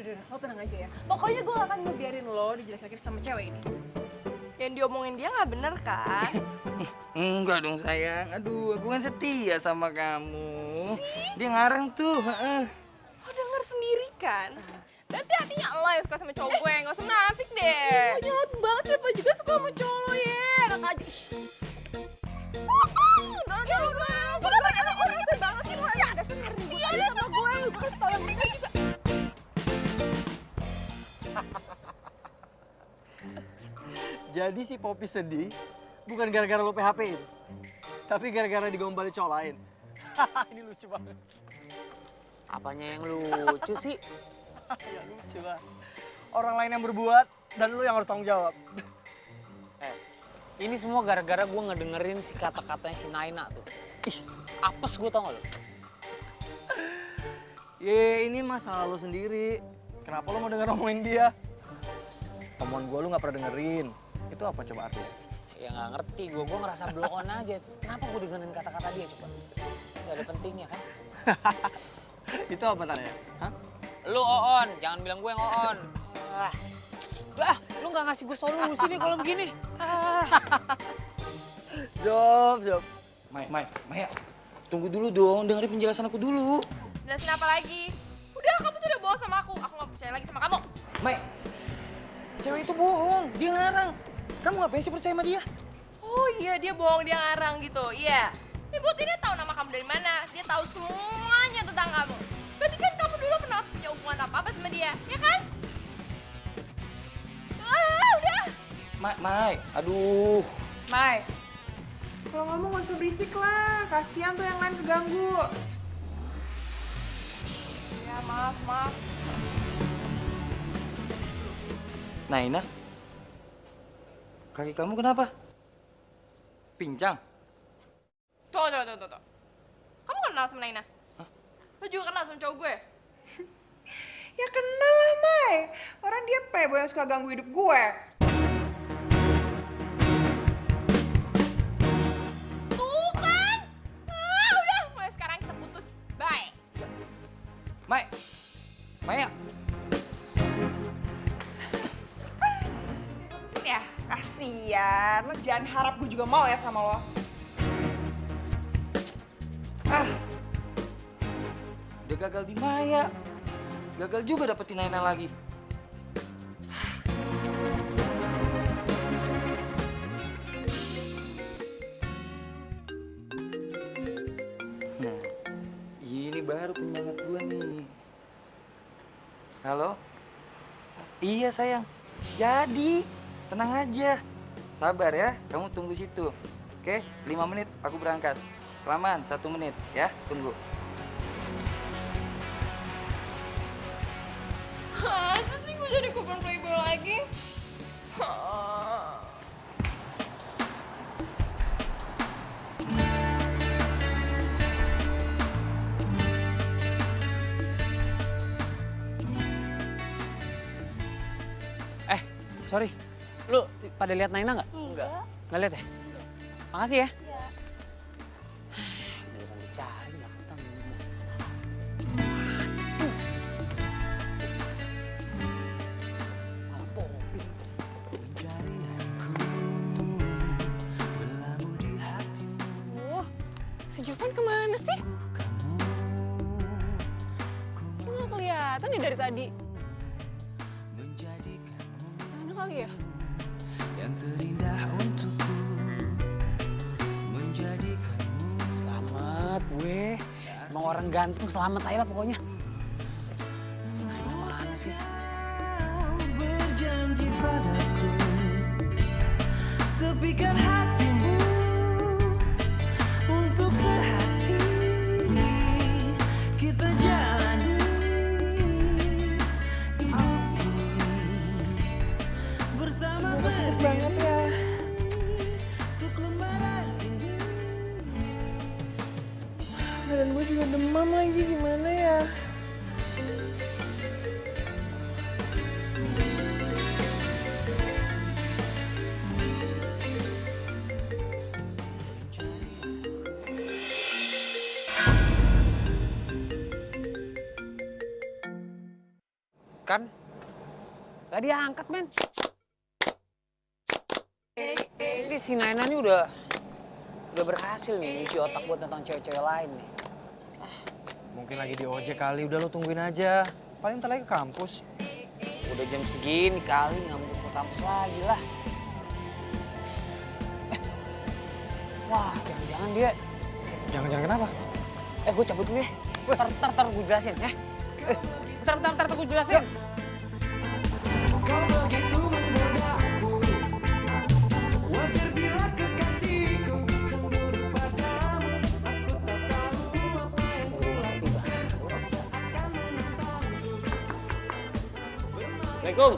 Udah, lo tenang aja ya. Pokoknya gue gak akan ngebiarin lo dijelek-jelekin sama cewek ini. Yang diomongin dia nggak bener kan? Enggak dong sayang. Aduh, aku kan setia sama kamu. Dia ngarang tuh. heeh. Lo denger sendiri kan? Berarti hatinya lo yang suka sama cowok gue, nggak usah nafik deh. Lo nyolot banget sih, apa juga suka sama cowok lo ya. Enak aja. Ya udah, gue gak banyak banget sih lo. Ya udah sendiri ribut aja sama gue. Gue kasih tau yang bener juga. Jadi si Poppy sedih bukan gara-gara lo PHP-in, tapi gara-gara digombalin cowok lain. Ini lucu banget. Apanya yang lucu sih? Ya lucu lah. Orang lain yang berbuat dan lo yang harus tanggung jawab. Ini semua gara-gara gue ngedengerin si kata-katanya si Naina tuh. Ih, apes gue tau gak lo? Ye, ini masalah lo sendiri. Kenapa lo mau denger ngomongin dia? Omongan gue lo gak pernah dengerin. Itu apa coba artinya? Ya nggak ngerti, gue ngerasa blow on aja. Kenapa gue dengerin kata-kata dia coba? Gak ada pentingnya kan? Itu apa tanya? Hah? Lu on, jangan bilang gue yang on. Lu nggak ngasih gue solusi nih kalau begini. Job. Maya, tunggu dulu dong, dengerin penjelasan aku dulu. Jelasin apa lagi? Udah, kamu tuh udah bohong sama aku. Aku nggak percaya lagi sama kamu. Mai, cewek itu bohong, dia ngarang. Kamu ngapain sih percaya sama dia? Oh iya, dia bohong, dia ngarang gitu. Iya. Ini bukti dia tahu nama kamu dari mana. Dia tahu semuanya tentang kamu. Berarti kan kamu dulu pernah punya hubungan apa-apa sama dia, ya kan? Udah. Mai, aduh. Mai, kalau ngomong gak usah berisik lah. Kasian tuh yang lain keganggu. Ya, maaf. Naina, kaki kamu kenapa? Pincang? Tuh. Kamu kenal sama Naina? Lo juga kenal sama cowok gue? Ya kenal lah, Mai. Orang dia playboy yang suka ganggu hidup gue. Tuh kan? Udah. Mulai sekarang kita putus. Bye. Maya. Ya, kasian. Lo jangan harap gue juga mau ya sama lo. Udah gagal di Maya. Gagal juga dapetin Naina lagi. Nah, ini baru penyemangat gue nih. Halo? Iya sayang, jadi tenang aja. Sabar ya, kamu tunggu situ. Oke, 5 menit aku berangkat. Kelamaan, 1 menit ya, tunggu. Masa sih gue jadi kupon playboy lagi? Sorry, lu pada lihat Naina nggak? Enggak. Nggak lihat ya? Makasih ya. Iya. Giliran dicari nggak ketemu. Malah Poppy. Si Jovan kemana sih? Kok nggak kelihatan ya dari tadi? Sana kali ya? Yang terindah untukku menjadikanmu. Selamat gue. Emang orang ganteng selamat aja lah pokoknya. Naina mana sih? Berjanji padaku, tepikan hatimu untuk sehati kita jalani hidup ini bersama banget ya. Untuk lembaran ini. Badan gue juga demam lagi, gimana ya? Kan? Gak diangkat, men. si Naina ini udah berhasil nih isi otak buat tentang cewek-cewek lain nih. Mungkin lagi di ojek kali, udah lo tungguin aja. Paling ntar lagi ke kampus. Udah jam segini kali nggak mau ke kampus lagi lah. Wah, jangan-jangan dia. Jangan-jangan kenapa? Gue cabut dulu ya. Ntar gue jelasin ya. Ntar gue jelasin. Kau begitu menggodaku, wajar bila kekasihku cemburu padamu. Aku tak tahu apa yang Assalamualaikum.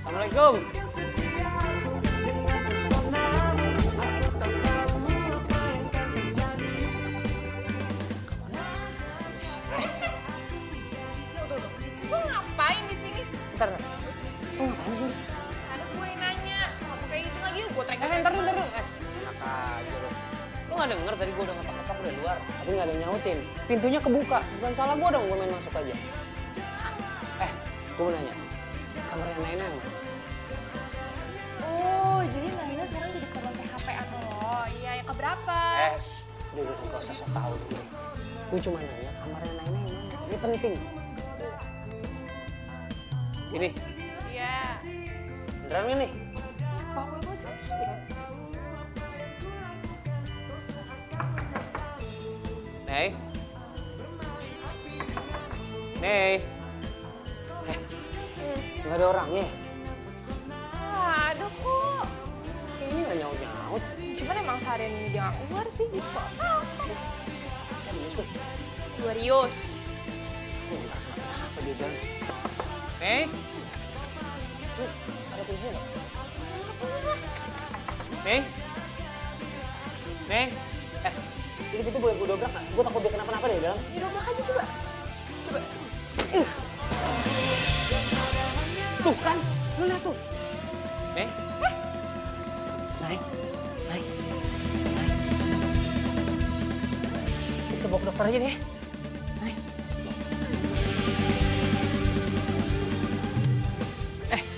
Assalamualaikum. setiaku dengan pesonamu. Aku tak tahu apa yang akan terjadi. Lo ngapain di sini? Ntar. Lu ngapain sih? Ada gue yang nanya. Kamu kayak gitu lagi, gue trek. Ntar dulu. Enak aja lu. Lu gak denger tadi gue udah ngetok-ngetok dari luar. Tapi gak ada yang nyautin. Pintunya kebuka. Bukan salah gue dong, gue main masuk aja. Gue mau nanya. Kamarnya Naina yang mana? Oh, jadi Naina sekarang jadi korban PHP atau lo? Iya, yang keberapa? Udah gak usah sok tau dulu. Gue cuma nanya kamarnya Naina yang mana. Ini penting. Ini, Iya. beneran ini. Bawa banget sih. Nih. Nggak ada orangnya. Ada kok. Ini nggak nyaut-nyaut. Cuman emang seharian ini dia nggak keluar sih gitu. Serius nih. Serius. Bentar, apa dia jalan? Nih. Ada kunci nggak? Nih. Ini pintu boleh gue dobrak nggak? Gue takut dia kenapa-napa deh dalam. Ya dobrak aja coba. Coba. Tuh kan, lu lihat tuh. Naik. Kita bawa ke dokter aja deh. Naik.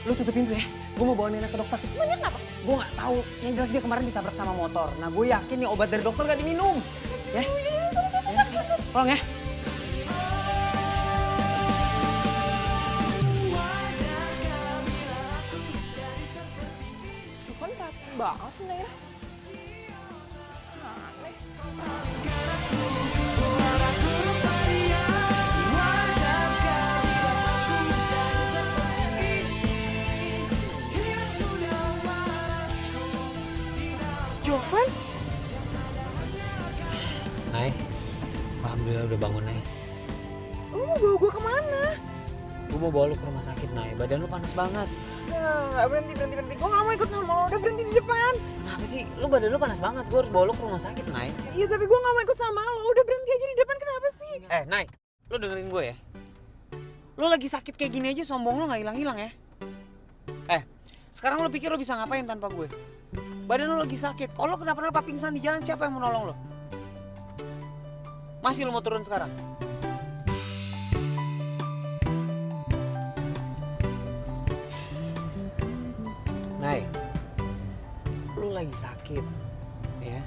Lu tutup pintu ya. Gue mau bawa Nena ke dokter. Emangnya kenapa? Gue nggak tahu. Yang jelas dia kemarin ditabrak sama motor. Nah, gue yakin nih obat dari dokter gak diminum. Ya. Tolong ya. Cuman perhatian banget sih Naira. Aneh. Jovan? Nay, alhamdulillah udah bangun, Nay. Lu mau bawa gue kemana? Gue mau bawa lu ke rumah sakit, Nay. Badan lu panas banget. Nggak, berhenti. Gue nggak mau ikut sama lo, udah berhenti di depan. Kenapa sih? Lu badan lu panas banget. Gue harus bawa lu ke rumah sakit, Nay. Iya, tapi gue nggak mau ikut sama lo, udah berhenti aja di depan, kenapa sih? Nay, lu dengerin gue ya. Lu lagi sakit kayak gini aja sombong lu nggak hilang-hilang ya. Sekarang lu pikir lu bisa ngapain tanpa gue? Badan lu lagi sakit. Kalau lu kenapa-napa pingsan di jalan, siapa yang mau nolong lu? Masih lu mau turun sekarang? Nay, lu lagi sakit, ya.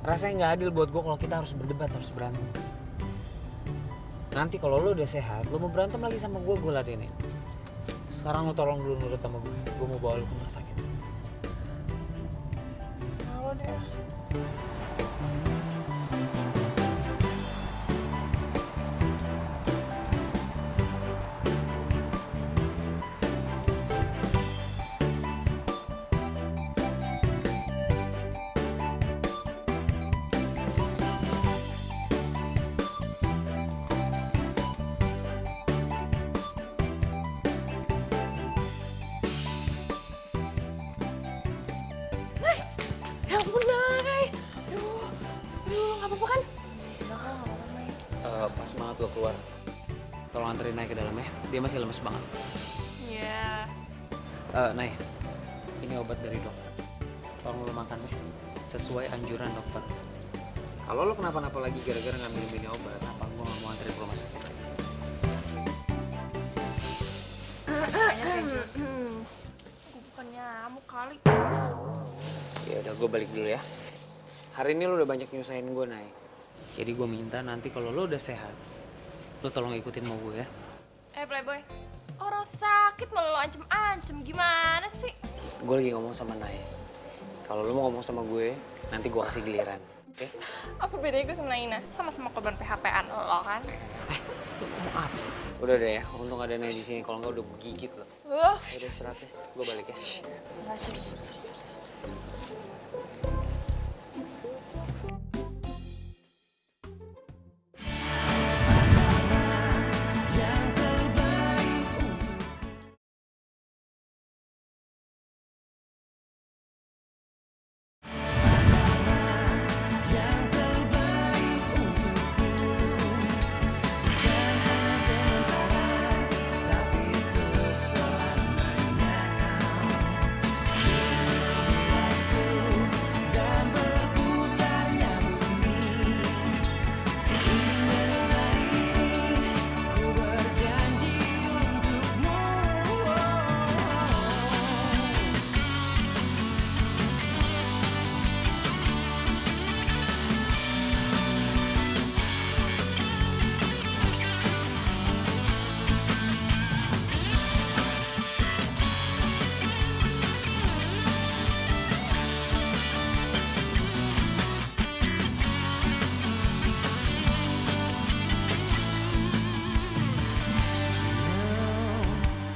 Rasanya nggak adil buat gue kalau kita harus berdebat, harus berantem. Nanti kalau lu udah sehat, lu mau berantem lagi sama gue ladenin. Sekarang lu tolong dulu nurut sama gue mau bawa lu ke rumah sakit. Salah deh. Ya ampun, Nay. Aduh, nggak apa-apa kan? Pas banget gue keluar. Tolong anterin Nay ke dalam ya. Dia masih lemes banget. Iya. Nay, ini obat dari dokter. Tolong lu makan ya. Sesuai anjuran dokter. Kalau lu kenapa-napa lagi gara-gara nggak minum ini obat, apa gue nggak mau anterin ke rumah sakit? Gue bukannya ngamuk kali. Ya udah, gue balik dulu ya. Hari ini lo udah banyak nyusahin gue, Nay. Jadi gue minta nanti kalau lo udah sehat, lo tolong ikutin mau gue ya. Playboy, orang sakit malah lo ancem-ancem, gimana sih? Gue lagi ngomong sama Nay. Kalau lo mau ngomong sama gue, nanti gue kasih giliran. Oke? Apa bedanya gue sama Naina? Sama-sama korban PHP-an lo kan? Lo ngomong apa sih? Udah deh ya, untung ada Nay di sini. Kalau nggak udah gue gigit lo. Wah, Udah istirahat ya, gue balik ya.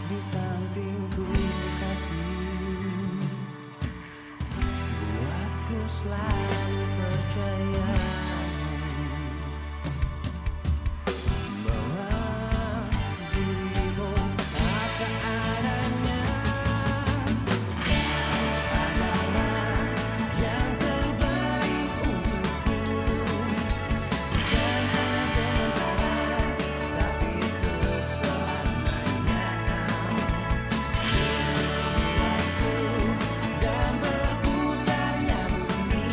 Di sampingku kasih, buatku selalu percaya bahwa dirimu apa adanya. Kau adalah yang terbaik untukku, bukan hanya sementara, tapi untuk selamanya. Dan berputarnya bumi,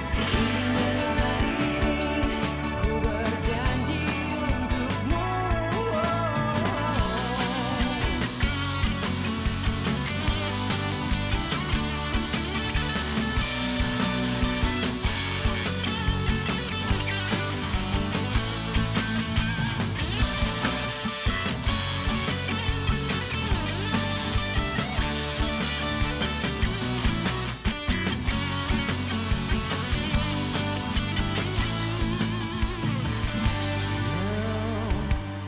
seiring dengan ini ku berjanji untukmu.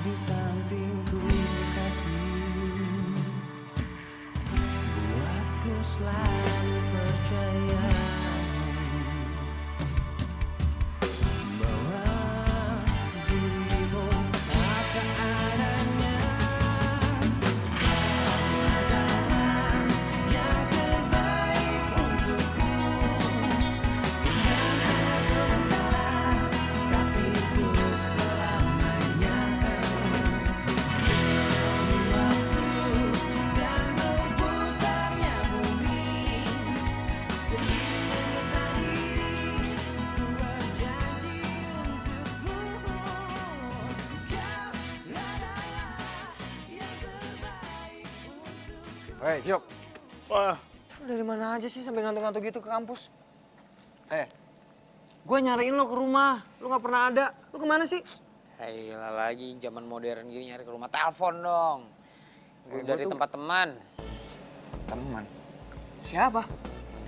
Di sampingku kasih, buatku selalu percaya bahwa dirimu apa adanya. Kau adalah yang terbaik untukku, bukan hanya sementara, tapi untuk selamanya. Demi waktu dan berputarnya bumi, seiring dengan diri ku berjanji untukmu. Kau adalah yang terbaik untukku. Hei, Jok. Wah. Lu dari mana aja sih sampai ngantuk-ngantuk gitu ke kampus? Gue nyariin lo ke rumah. Lu nggak pernah ada. Lu kemana sih? Gila lagi, zaman modern gini nyari ke rumah, telepon dong. Gue gua dari tuh- tempat teman. Teman. Siapa?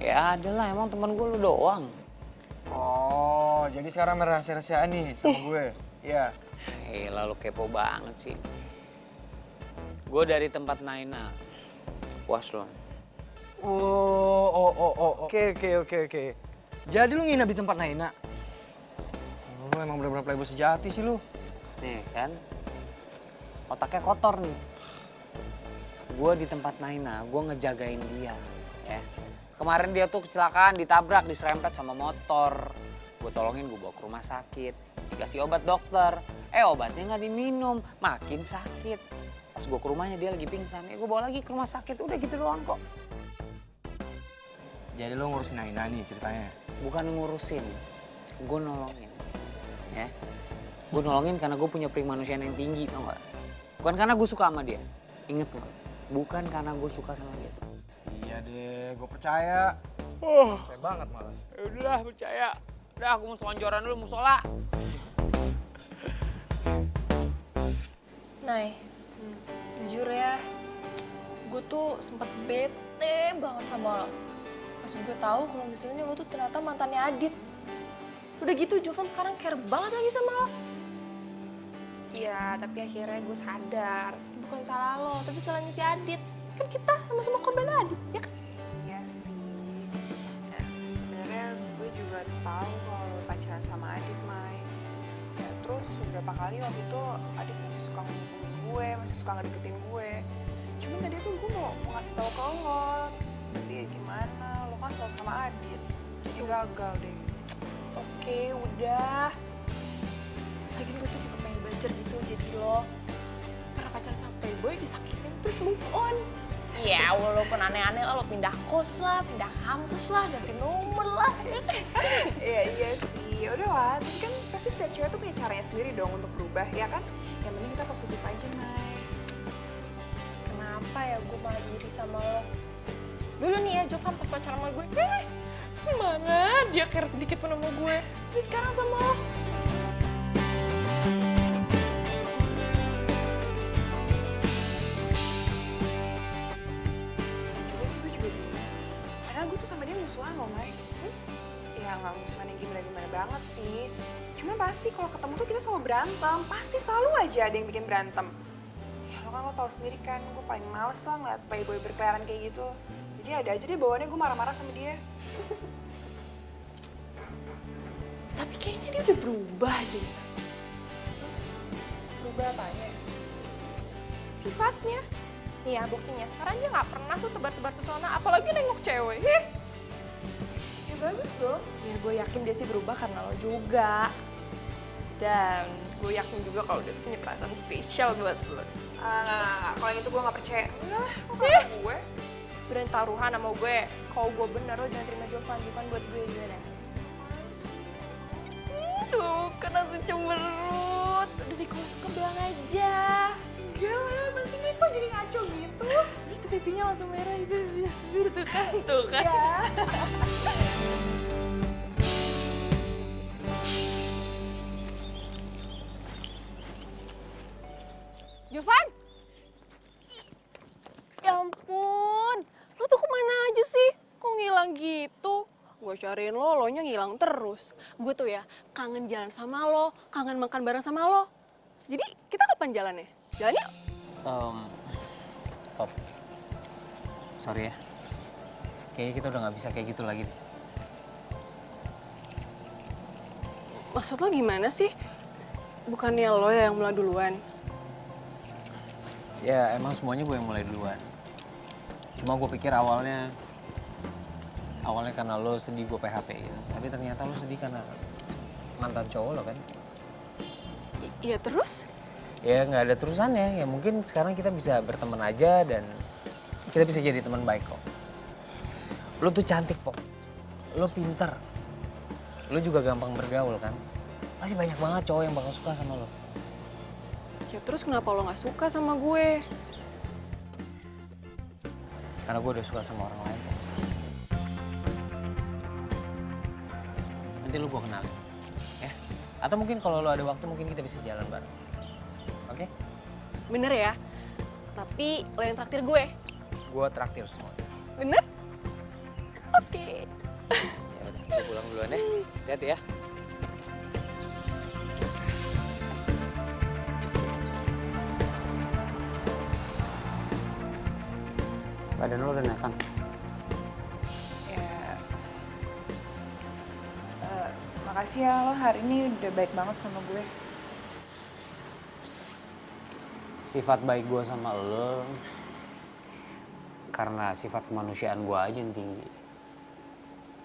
Ya ada lah, emang teman gue lu doang. Oh, jadi sekarang merahasia-rahasiaan nih sama gue. Iya. Gila lu kepo banget sih. Gue dari tempat Naina. Puas lo. Oke. Jadi lu nginep di tempat Naina? Lu emang bener-bener playboy sejati sih lu. Nih kan, otaknya kotor nih. Gue di tempat Naina, gue ngejagain dia. Ya. Kemarin dia tuh kecelakaan, ditabrak, diserempet sama motor. Gue tolongin, gue bawa ke rumah sakit. Dikasih obat dokter. Obatnya nggak diminum, makin sakit. Pas gue ke rumahnya dia lagi pingsan. Gue bawa lagi ke rumah sakit, udah gitu doang kok. Jadi lu ngurusin Naina nih ceritanya? Bukan ngurusin, gue nolongin. Ya. Gue nolongin karena gue punya peri manusiaan yang tinggi, tau gak? Bukan karena gue suka sama dia. Ingat lo, bukan karena gue suka sama dia. deh, gue percaya. Percaya banget malah. Udah percaya. Udah aku mau selonjoran dulu musola. Nay, jujur ya, gue tuh sempet bete banget sama lo. Pas gue tahu kalau misalnya lo tuh ternyata mantannya Adit. Udah gitu Jovan sekarang care banget lagi sama lo. Iya, tapi akhirnya gue sadar, bukan salah lo, tapi salahnya si Adit. Kan kita sama-sama korban Adit, ya kan? Iya sih. Sebenarnya gue juga tahu kalau lo pacaran sama Adit, Mai. Ya terus beberapa kali waktu itu Adit masih suka ngehubungin gue, masih suka ngedeketin gue. Cuman tadi tuh gue mau ngasih tahu ke lo. Tapi ya gimana, lo kan selalu sama Adit. Jadi gagal deh. Oke, udah. Lagian gue tuh juga pengen belajar gitu jadi lo. Pernah pacaran sama playboy, disakitin, terus move on. Ya, walaupun aneh-aneh lah, lo pindah kos lah, pindah kampus lah, ganti nomor lah, ya kan? Iya sih, ya udahlah. Tapi kan pasti setiap cewek tuh punya caranya sendiri dong untuk berubah, ya kan? Yang penting kita positif aja, Mai. Kenapa ya gue malah iri sama lo? Dulu nih ya, Jovan pas pacaran sama gue, mana dia care sedikit pun sama gue. Tapi sekarang sama lo. Juga sih gue juga bingung. Padahal gue tuh sama dia musuhan loh, Mai. Ya nggak musuhan yang gimana-gimana banget sih. Cuma pasti kalau ketemu tuh kita selalu berantem. Pasti selalu aja ada yang bikin berantem. Ya lo tau sendiri kan, gue paling males lah ngeliat playboy berkeliaran kayak gitu. Jadi ada aja deh bawaannya gue marah-marah sama dia. Tapi kayaknya dia udah berubah deh. Berubah apanya? Sifatnya. Nih ya buktinya, sekarang dia nggak pernah tuh tebar-tebar pesona, apalagi nengok cewek. Ya bagus dong. Ya gue yakin dia sih berubah karena lo juga. Dan gue yakin juga kalau dia tuh punya perasaan spesial buat lo. Nggak. Kalau yang itu gue nggak percaya. Enggak lah, kok kata gue? Berani taruhan sama gue. Kalau gue bener lo jangan terima Jovan. Jovan buat gue gimana? Tuh kan langsung cemberut. Udah deh kalau suka bilang aja. Enggak lah, masih gue kok jadi ngaco gitu. Itu pipinya langsung merah itu. Tuh kan, tuh kan. Ya. Jovan! Ya ampun, lo tuh kemana aja sih? Kok ngilang gitu? Gue cariin lo, lo nya ngilang terus. Gue tuh ya kangen jalan sama lo, kangen makan bareng sama lo. Jadi kita kapan jalannya? Jalan yuk? Pop. Sorry ya. Kayaknya kita udah nggak bisa kayak gitu lagi deh. Maksud lo gimana sih? Bukannya lo yang mulai duluan? Ya emang semuanya gue yang mulai duluan. Cuma gue pikir awalnya karena lo sedih gue PHP gitu. Tapi ternyata lo sedih karena mantan cowok lo kan. Iya terus? Ya nggak ada terusannya. Ya mungkin sekarang kita bisa berteman aja dan kita bisa jadi teman baik kok. Lo tuh cantik Pop. Lo pinter. Lo juga gampang bergaul kan. Pasti banyak banget cowok yang bakal suka sama lo. Ya terus kenapa lo gak suka sama gue? Karena gue udah suka sama orang lain kok. Nanti lu gue kenalin, ya? Atau mungkin kalau lu ada waktu mungkin kita bisa jalan bareng. Oke? Bener ya? Tapi lo yang traktir gue. Gue traktir semua. Bener? Oke. Ya udah, kita pulang duluan ya. Hati-hati ya. Badan lo udah naik kan? Ya. Makasih ya lo hari ini udah baik banget sama gue. Sifat baik gue sama lo karena sifat kemanusiaan gue aja yang tinggi.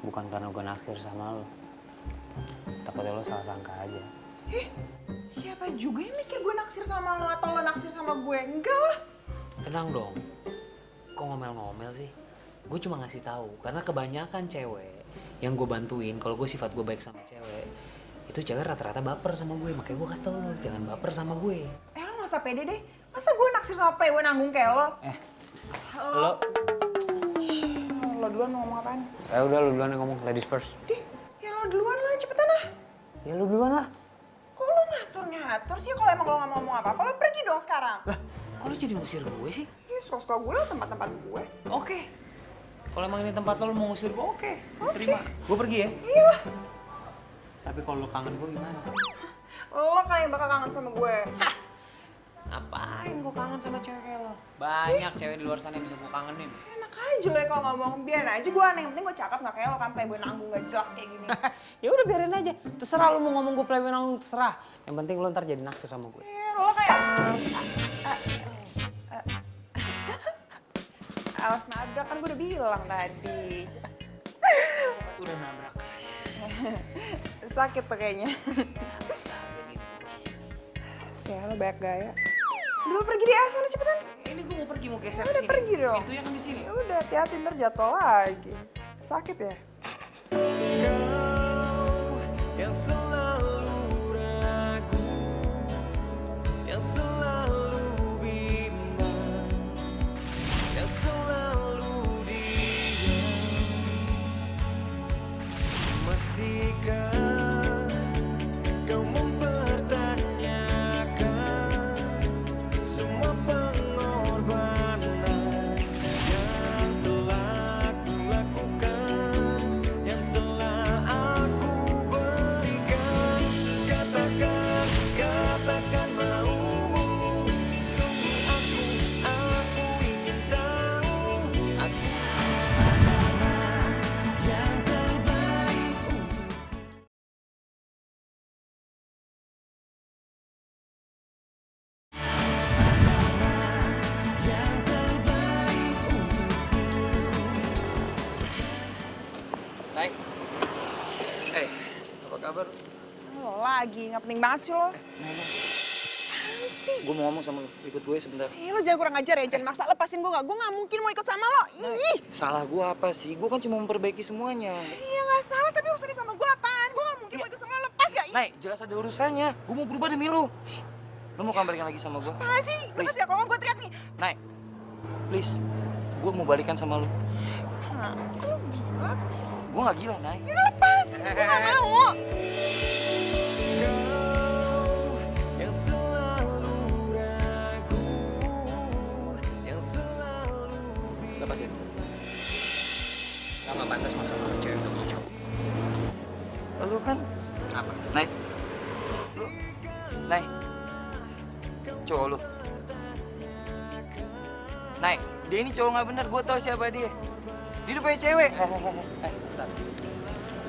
Bukan karena gue naksir sama lo. Takutnya lo salah sangka aja. Siapa juga yang mikir gue naksir sama lo atau lo naksir sama gue? Enggak lah. Tenang dong. Kok ngomel-ngomel sih? Gue cuma ngasih tahu karena kebanyakan cewek yang gue bantuin kalau gue sifat gue baik sama cewek itu cewek rata-rata baper sama gue, makanya gue kasih tau lo jangan baper sama gue. Lo gak usah pede deh. Masa gue naksir sama playboy nanggung kayak lo? Lo duluan mau ngomong apaan? Ya udah lu duluan yang ngomong, ladies first. Dih, ya lo duluan lah, cepetan lah. Ya lu duluan lah. Kok lo ngatur sih kalau emang lo gak mau ngomong apa-apa, lo pergi dong sekarang. Lah, kok lu jadi ngusir gue sih? Iya, suka-suka gue lah tempat-tempat gue. Oke. Kalau emang ini tempat lo mau ngusir gue, oke. Terima. Gue pergi ya? Iya lah. Tapi kalau lo kangen gue gimana? Lo kali yang bakal kangen sama gue. Ngapain gue kangen sama cewek kayak lo? Banyak cewek di luar sana yang bisa gue kangenin. Enak aja lo ya kalau ngomong, biarin aja gue aneh. Yang penting gue cakep gak kayak lo kan playboy nanggung gak jelas kayak gini. Ya udah biarin aja. Terserah lu mau ngomong gue playboy nanggung, terserah. Yang penting lu ntar jadi naksir sama gue. Iya, lo kayak... Awas nabrak, kan gue udah bilang tadi. Udah nabrak. Sakit tuh kayaknya. Sial, lo banyak gaya. Udah lo pergi di sana cepetan. Ini gue mau pergi, mau geser Udah ke sini. pergi dong. Pintunya kan di sini. Ya udah, hati-hati ntar jatuh lagi. Sakit ya? Yang selalu ragu, yang selalu bimbang, yang selalu diam. Masihkah kau mempertanyakan semua pengorbanan yang telah kulakukan, yang telah aku berikan? Katakan maumu. Sungguh aku ingin tahu. Aku yang terbaik untuk yang terbaik untukku. Naik. Apa kabar? Lo lagi, gak penting banget sih lo. Gue mau ngomong sama lo, ikut gue sebentar. Lo jangan kurang ajar ya, jangan maksa lepasin gue gak mungkin mau ikut sama lo. Ih, Salah gue apa sih? Gue kan cuma memperbaiki semuanya. iya gak salah, tapi urusannya sama gue apaan? Gue gak mungkin mau ikut sama lo, lepas gak? Ih, Naik, jelas ada urusannya. Gue mau berubah demi lo. Lo mau balikan lagi sama gue? apaan sih? Please. Lepas ya, kalau gue teriak nih. Naik, please. Gue mau balikan sama lo. Apaan sih lo gila? Gue gak gila, Naik. Yaudah lepasin, gue gak mau. Yang selalu ragu, yang selalu Lepasin. Lo gak pantas maksa-maksa cewek udah mau cowok. Lo kan? Apa? Naik. Lo. Naik. Cowok lo. Naik. Dia ini cowok gak bener, gue tau siapa dia. Dia udah punya cewek. Sebentar.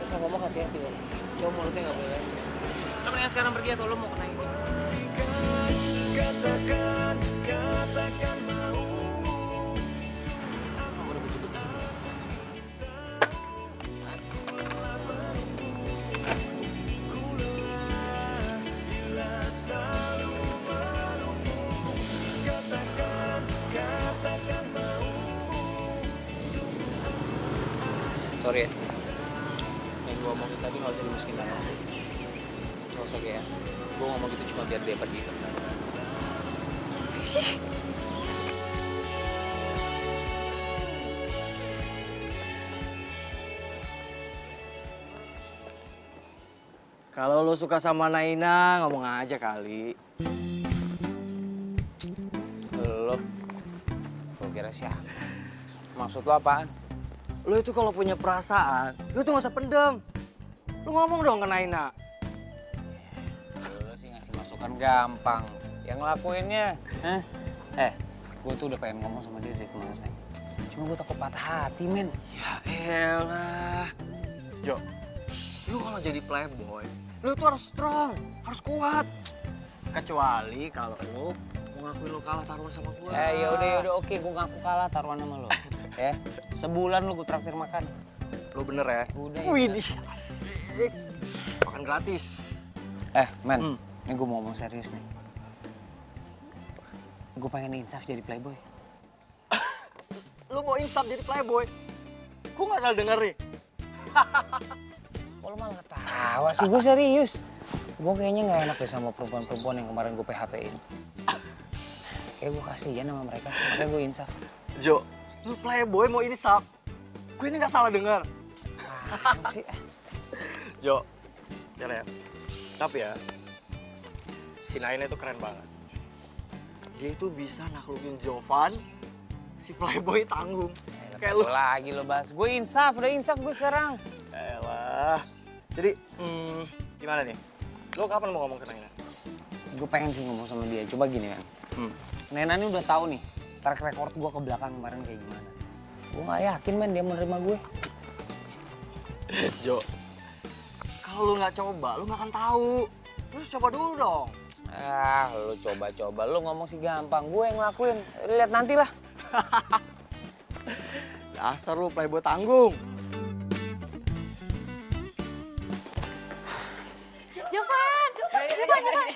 Lu kalau ngomong hati-hati ya. Cowok mulutnya nggak boleh lecet. Lo mendingan sekarang pergi atau lo mau kena ini? katakan maumu. Kamu udah betul di sini. Bila selalu menunggu. Katakan maumu. Sorry ya. Yang gue omongin tadi nggak usah dimasukin dalam hati. Nggak usah kayak. Gue ngomong gitu cuma biar dia pergi. Kalau lo suka sama Naina, ngomong aja kali. Lo kira siapa? Maksud lo apaan? Lo itu kalau punya perasaan, lo tuh gak usah pendem. Lo ngomong dong ke Naina. Lo sih ngasih masukan gampang. Yang ngelakuinnya, gue tuh udah pengen ngomong sama dia dari kemarin. Cuma gue takut patah hati, men. Ya elah. Jo, lo kalau jadi playboy, lo tuh harus strong, harus kuat. Kecuali kalau lo mau ngakuin lo kalah taruhan sama gue. Ya udah, oke, gue ngaku kalah taruhan sama lo. Ya, sebulan lo gue traktir makan. Lo bener ya? Udah. Widih, asik. Makan gratis. Men, ini gue mau ngomong serius nih. Gue pengen insaf jadi playboy. Lo mau insaf jadi playboy? Gue gak salah denger nih. Kok lo malah ketawa sih? Gue serius. Gue kayaknya gak enak deh sama perempuan-perempuan yang kemarin gue PHP-in. Kayak gue kasihan sama mereka, makanya gue insaf. Jo, lu playboy mau insaf? Gue ini nggak salah dengar. Apaan sih? Jo, ya. Tapi ya, si Naina itu keren banget. Dia itu bisa naklukin Jovan, si playboy tanggung. Kayak lu. Lagi lo bahas. Gue insaf, udah insaf gue sekarang. Elah. Jadi, gimana nih? Lo kapan mau ngomong ke Naina? Gue pengen sih ngomong sama dia. Coba gini kan. Nena ini udah tahu nih track record gue ke belakang kemarin kayak gimana. Gue nggak yakin men dia menerima gue. Jo, kalau lu nggak coba, lu nggak akan tahu. Lu harus coba dulu dong. Ah, lo coba-coba. Lo ngomong sih gampang. Gue yang ngelakuin. Lihat nanti lah. Dasar lu playboy tanggung. Jovan! Jovan!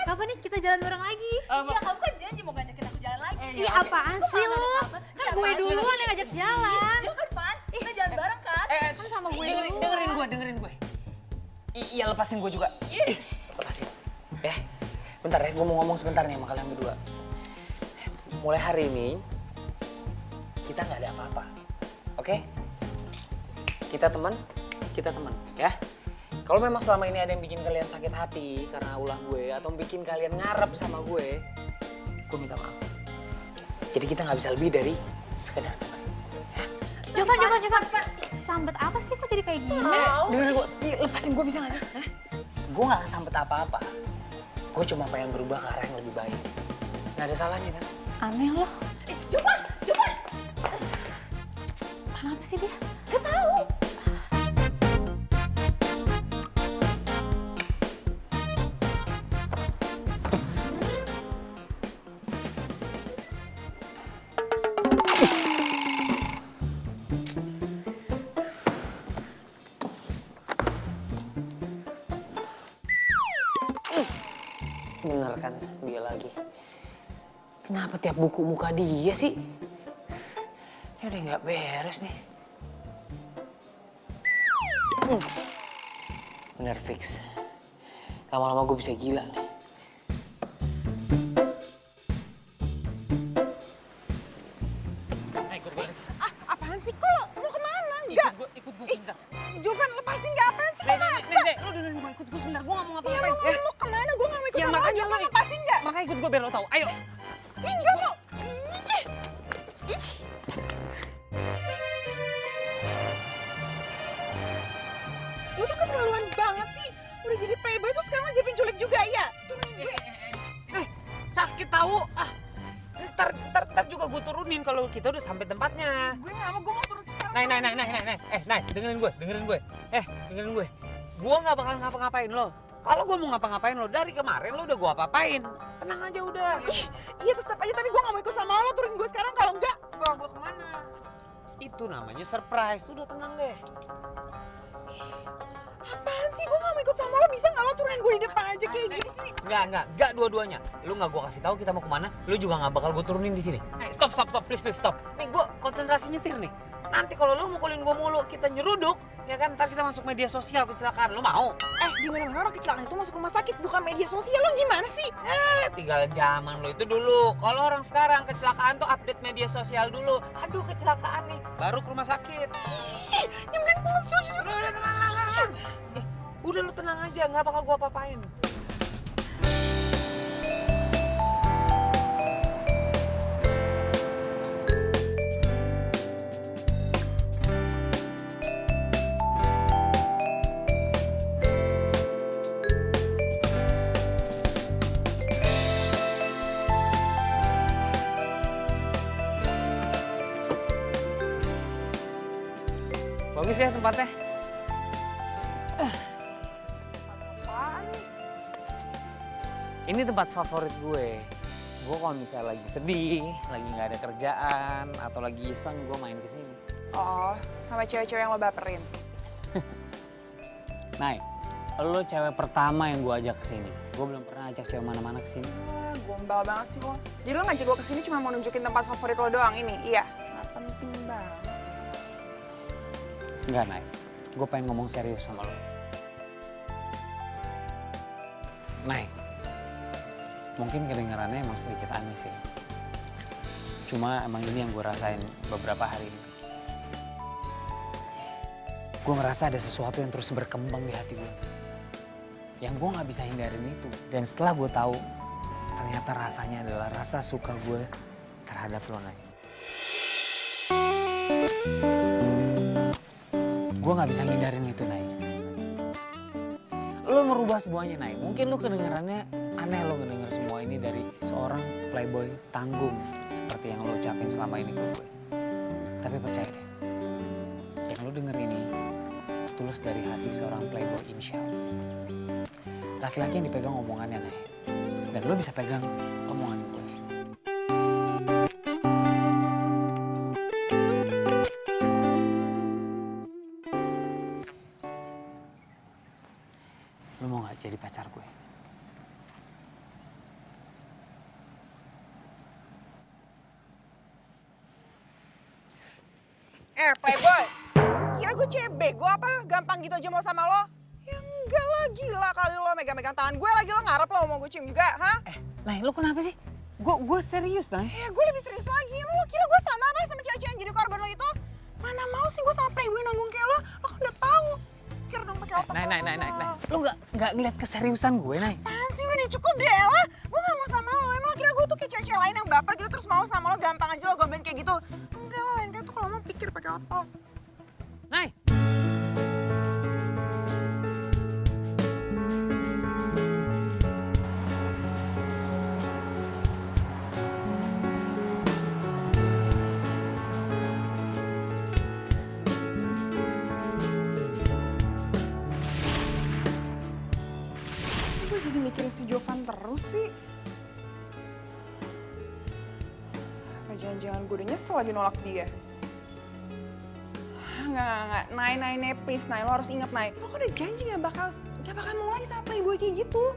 Kapan nih kita jalan bareng lagi? Iya, kamu kan janji mau ngajakin aku jalan lagi. Ih, apaan sih lo? Kan gue duluan yang ngajak jalan. Iya kan, Van? Kita jalan bareng kan? Kan sama gue duluan. dengerin gue. Iya lepasin gue juga. Ih, lepasin. Bentar ya, gue mau ngomong sebentar nih sama kalian berdua. Mulai hari ini, kita nggak ada apa-apa. Oke? Kita teman, ya. Kalau memang selama ini ada yang bikin kalian sakit hati karena ulah gue, atau bikin kalian ngarep sama gue minta maaf. Jadi kita nggak bisa lebih dari sekedar teman. Jovan. Sambet apa sih kok jadi kayak gini? Dengerin gue, lepasin gue bisa nggak sih? Gue nggak sambet apa-apa. Gue cuma pengen berubah ke arah yang lebih baik. Nggak ada salahnya kan? Aneh loh. Jovan! Kenapa sih dia? Gak tahu. Bener kan dia lagi. Kenapa tiap buku muka dia sih? Ini udah nggak beres nih. Bener fix. Lama-lama gue bisa gila nih. Apaan sih? Kok lo kemana? Enggak. Ikut gue sebentar. Jovan, lepasin nggak? Apaan sih? Kok maksa? Nek, lo dengerin gue, ikut gue sebentar. Gue nggak mau Iya, ngapa-ngapain. lo kemana? Gue nggak mau ikut Ya sama lo. makanya Jovan, lo lepasin nggak? Makanya ikut gue biar lo tahu. Ayo. Ih, nggak mau. Ih. Lo tuh keterlaluan banget sih. Udah jadi playboy tuh sekarang jadi penculik juga ya. Turunin gue. Sakit tahu. Ntar juga gue turunin kalau kita udah sampai tempatnya. Gue nggak mau, gue mau turun sekarang. Nay, dengerin gue. Dengerin gue. Gue nggak bakal ngapa-ngapain lo. Kalau gue mau ngapa-ngapain lo, dari kemarin lo udah gue apa-apain. Tenang aja udah. Iya tetap aja, tapi gue nggak mau ikut sama lo. Turunin gue sekarang, kalau enggak. Bawa gue kemana? Itu namanya surprise. Udah tenang deh. Apaan sih? Gue nggak mau ikut sama lo. Bisa nggak lo turunin gue di depan aja kayak gini sini? Enggak dua-duanya. Lu nggak gue kasih tahu kita mau kemana, lu juga nggak bakal gue turunin di sini. Stop, please stop. Nih gue konsentrasi nyetir nih. Nanti kalau lu mukulin gue mulu, kita nyeruduk, ya kan? Ntar kita masuk media sosial kecelakaan. Lu mau? Di mana-mana orang kecelakaan itu masuk rumah sakit, bukan media sosial. Lo gimana sih? Tinggal zaman lo itu dulu. Kalau orang sekarang kecelakaan tuh update media sosial dulu. Aduh kecelakaan nih, baru ke rumah sakit. Nyemkan palsu ini. Udah tenang. Udah lu tenang aja, nggak bakal gue apa-apain. Bagus ya tempatnya. Ini tempat favorit gue. Gue kalau misalnya lagi sedih, lagi nggak ada kerjaan, atau lagi iseng, gue main ke sini. Oh, sama cewek-cewek yang lo baperin. Naik, lo cewek pertama yang gue ajak ke sini. Gue belum pernah ajak cewek mana-mana ke sini. Gombal banget sih lo. Jadi lo ngajak gue kesini cuma mau nunjukin tempat favorit lo doang ini? Iya. Nggak penting banget. Enggak, Naik. Gue pengen ngomong serius sama lo. Naik. Mungkin kedengarannya emang sedikit aneh sih. Cuma emang ini yang gue rasain beberapa hari ini. gue ngerasa ada sesuatu yang terus berkembang di hati gue. Yang gue gak bisa hindarin itu. Dan setelah gue tahu, ternyata rasanya adalah rasa suka gue terhadap lo, Nay. Gue gak bisa hindarin itu, Nay. Lo merubah semuanya, Nay. Mungkin lo kedengarannya aneh lo ngedenger semua ini dari seorang playboy tanggung seperti yang lo ucapin selama ini ke gue. Tapi percaya deh, yang lo denger ini tulus dari hati seorang playboy insya Allah. Laki-laki yang dipegang omongannya, Nay. Dan lo bisa pegang omongan gue. Lo mau gak jadi pacar gue? Playboy, kira gue cewek bego apa? Gampang gitu aja mau sama lo? Ya enggak lah, gila kali lo megang-megang tangan gue lagi, lo ngarep lo mau gue cium juga, hah? Nay, lo kenapa sih? Gue serius, Nay. Ya gue lebih serius lagi, lo kira gue sama apa sama cewek-cewek yang jadi korban lo itu? Mana mau sih gue sama playboy nanggung kayak lo kan udah tahu. Kira dong pakai otak. Nay. Lo gak ngeliat keseriusan gue, Nay. Apaan sih, udah cukup deh lah. Gue gak mau sama lo, emang lo kira gue tuh kayak cewek-cewek lain yang baper gitu terus mau sama lo gampang aja lo gombalin kayak gitu. Enggak lah, lain kayak tuh kalau mau pikir pakai otak. Nay! Gue jadi mikirin si Jovan terus sih. Apa jangan-jangan gue udah nyesel lagi nolak dia. Enggak. Nay, please, Nay. Lo harus inget, Nay. Lo kan udah janji gak bakal mulai sama playboy kayak gitu.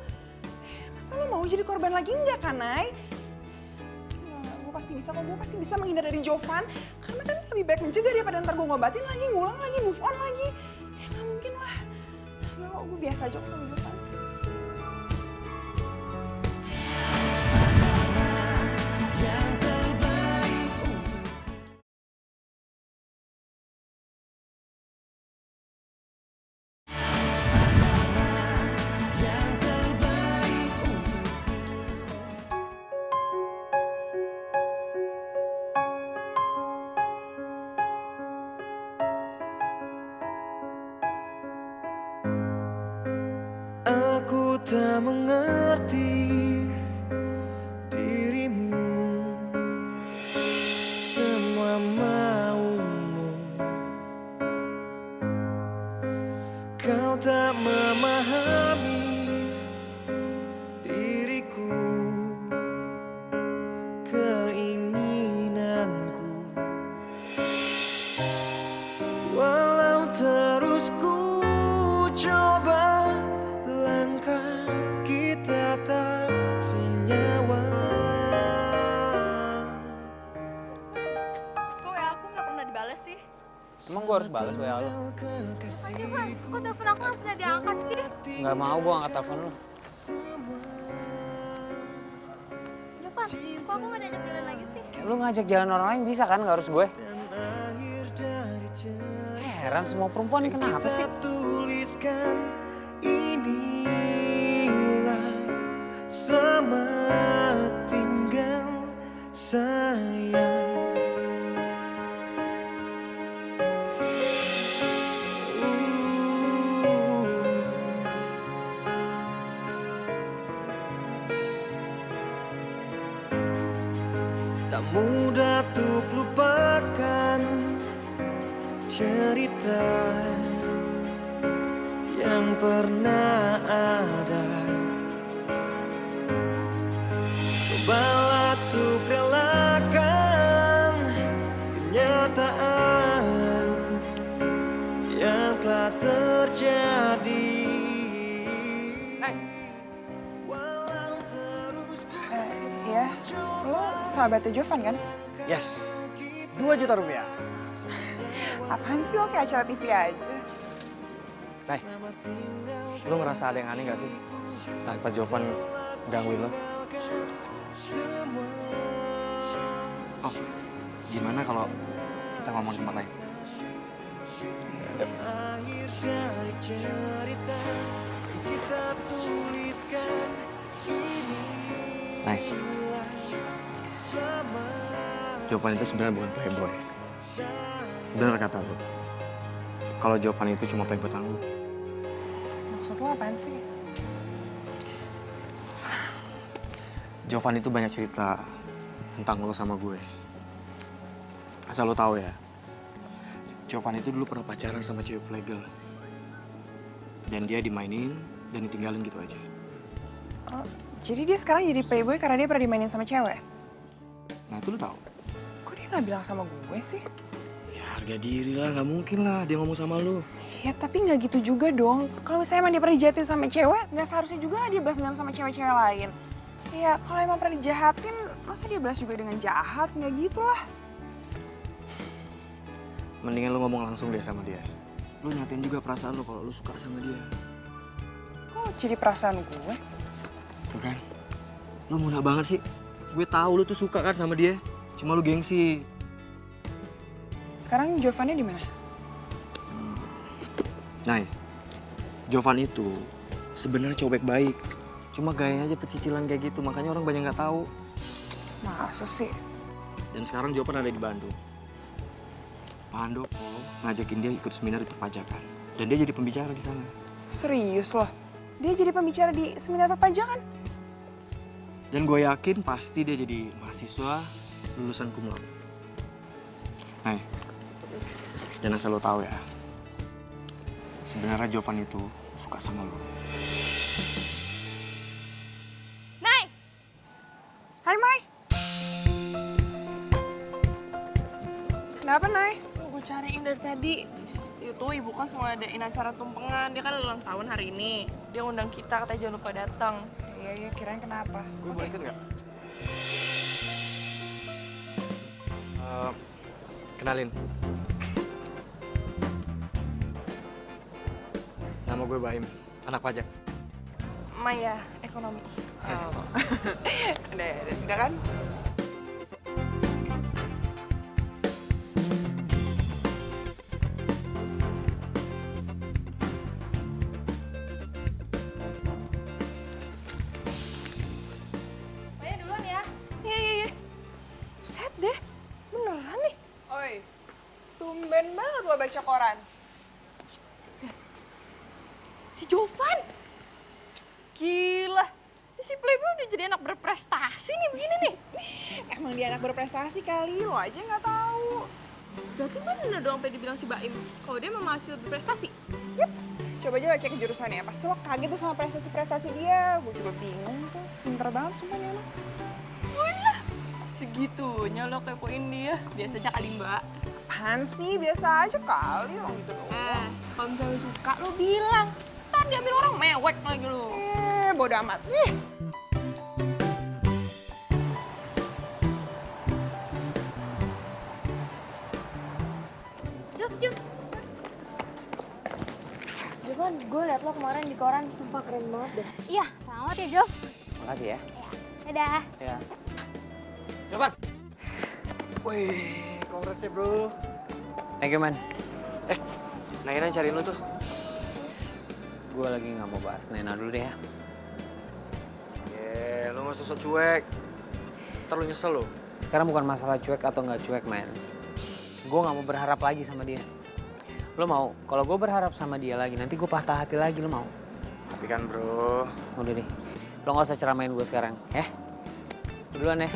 Masa lo mau jadi korban lagi enggak kan, Nay? Gue pasti bisa kok, gue pasti bisa menghindar dari Jovan. Karena kan lebih baik mencegah daripada ntar gue ngobatin lagi, ngulang lagi, move on lagi. Ya gak mungkin lah. Gak kok, gue biasa aja kok sama Jovan. Aku tak mengerti dirimu, semua maumu. Kau tak memahami diriku, keinginanku. Walau terus ku coba, langkah kita tak senyawa. Kok ya aku nggak pernah dibales sih? Emang gue harus balas WA lo? Kok telepon aku nggak bisa diangkat sih? Gak mau gue angkat telepon lo. Jovan, kok aku nggak diajak jalan lagi sih? Lu ngajak jalan orang lain bisa kan, gak harus gue. Heran semua perempuan ini kenapa sih? Tuliskan inilah selamat tinggal sayang. Tak mudah untuk lupakan cerita yang pernah ada. Cobalah untuk relakan kenyataan yang telah terjadi. Walau terus Iya, lo sahabatnya Jovan kan? Yes, 2 juta rupiah. Apaan sih lo kayak acara TV aja? Nay, lo ngerasa ada yang aneh gak sih? Tanpa Jovan gangguin lo? Oh, gimana kalau kita ngomong di tempat lain? lahir dari cerita yang kita tuliskan ini. Nay, jawaban itu sebenarnya bukan playboy. Bener kata lu. Kalau jawaban itu cuma play buat anggur. Maksud lo apaan sih? Jovan itu banyak cerita tentang lo sama gue. Asal lo tahu ya, Jovan itu dulu pernah pacaran sama cewek playgirl. Dan dia dimainin dan ditinggalin gitu aja. Oh, jadi dia sekarang jadi playboy karena dia pernah dimainin sama cewek? Nah itu lo tahu. Kok dia nggak bilang sama gue sih? Ya harga diri lah, nggak mungkin lah dia ngomong sama lo. Ya tapi nggak gitu juga dong. Kalau misalnya emang dia pernah dijahatin sama cewek, nggak seharusnya juga lah dia balas dendam sama cewek-cewek lain. Ya kalau emang pernah dijahatin, masa dia balas juga dengan jahat? Nggak gitu lah. Mendingan lo ngomong langsung deh sama dia. Lo nyatain juga perasaan lo kalau lo suka sama dia. Kok jadi perasaan gue? Tuh kan, lo muna banget sih. Gue tahu lo tuh suka kan sama dia. Cuma lo gengsi. Sekarang Jovannya di mana? Nay, Jovan itu sebenarnya cowok baik. Cuma gayanya aja pecicilan kayak gitu, makanya orang banyak nggak tahu. Masa sih? Dan sekarang Jovan ada di Bandung. Pak Handoko ngajakin dia ikut seminar di perpajakan. Dan dia jadi pembicara di sana. Serius loh? Dia jadi pembicara di seminar perpajakan? Dan gue yakin pasti dia jadi mahasiswa lulusan cum laude. Nay, dan asal lo tahu ya, sebenarnya Jovan itu suka sama lo. Nay! Hai Mai! Kenapa Nay? Gue cariin dari tadi. Itu ibu kos mau adain acara tumpengan. Dia kan ulang tahun hari ini. Dia undang kita, katanya jangan lupa datang. Iya, kirain kenapa? Gue boleh ikut nggak? Kenalin. Nama gue Baim, anak pajak. Maya, ekonomi. Oh. udah kan? Maya duluan ya. Iya. Set deh, beneran nih. Oi, tumben banget lo baca koran. Si Jovan. Gila. Si Playboy udah jadi anak berprestasi nih begini nih. Emang dia anak berprestasi kali, lo aja nggak tahu. Berarti bener dong apa yang dibilang si Baim. Kalau dia memang mahasiswa berprestasi. Yups, coba aja lo cek jurusannya. Pasti lo kaget tuh sama prestasi-prestasi dia. Gue juga bingung tuh. Pinter banget sumpah nih anak. Wah, segitunya lo kepoin dia. Biasanya kali Mbak. Apaan sih? Biasa aja kali orang gitu doang. Kalau misalnya lo suka, lo bilang. Ntar diambil orang mewek lagi lo. Bodo amat. Nih. Jup. Jovan, gue liat lo kemarin di koran, sumpah keren banget deh. Iya, selamat ya, Jov. Makasih ya. Dadah. Ya. Jovan! Wih, kongres ya bro. Thank you, man. Naina cariin lo tuh. Gue lagi nggak mau bahas Nena dulu deh ya. Lo gak usah sok cuek. Ntar lo nyesel lo. Sekarang bukan masalah cuek atau nggak cuek, man. Gue nggak mau berharap lagi sama dia. Lo mau? Kalau gue berharap sama dia lagi, nanti gue patah hati lagi, lo mau? Tapi kan bro. Udah deh. Lo nggak usah ceramain gue sekarang, ya? Duluan ya.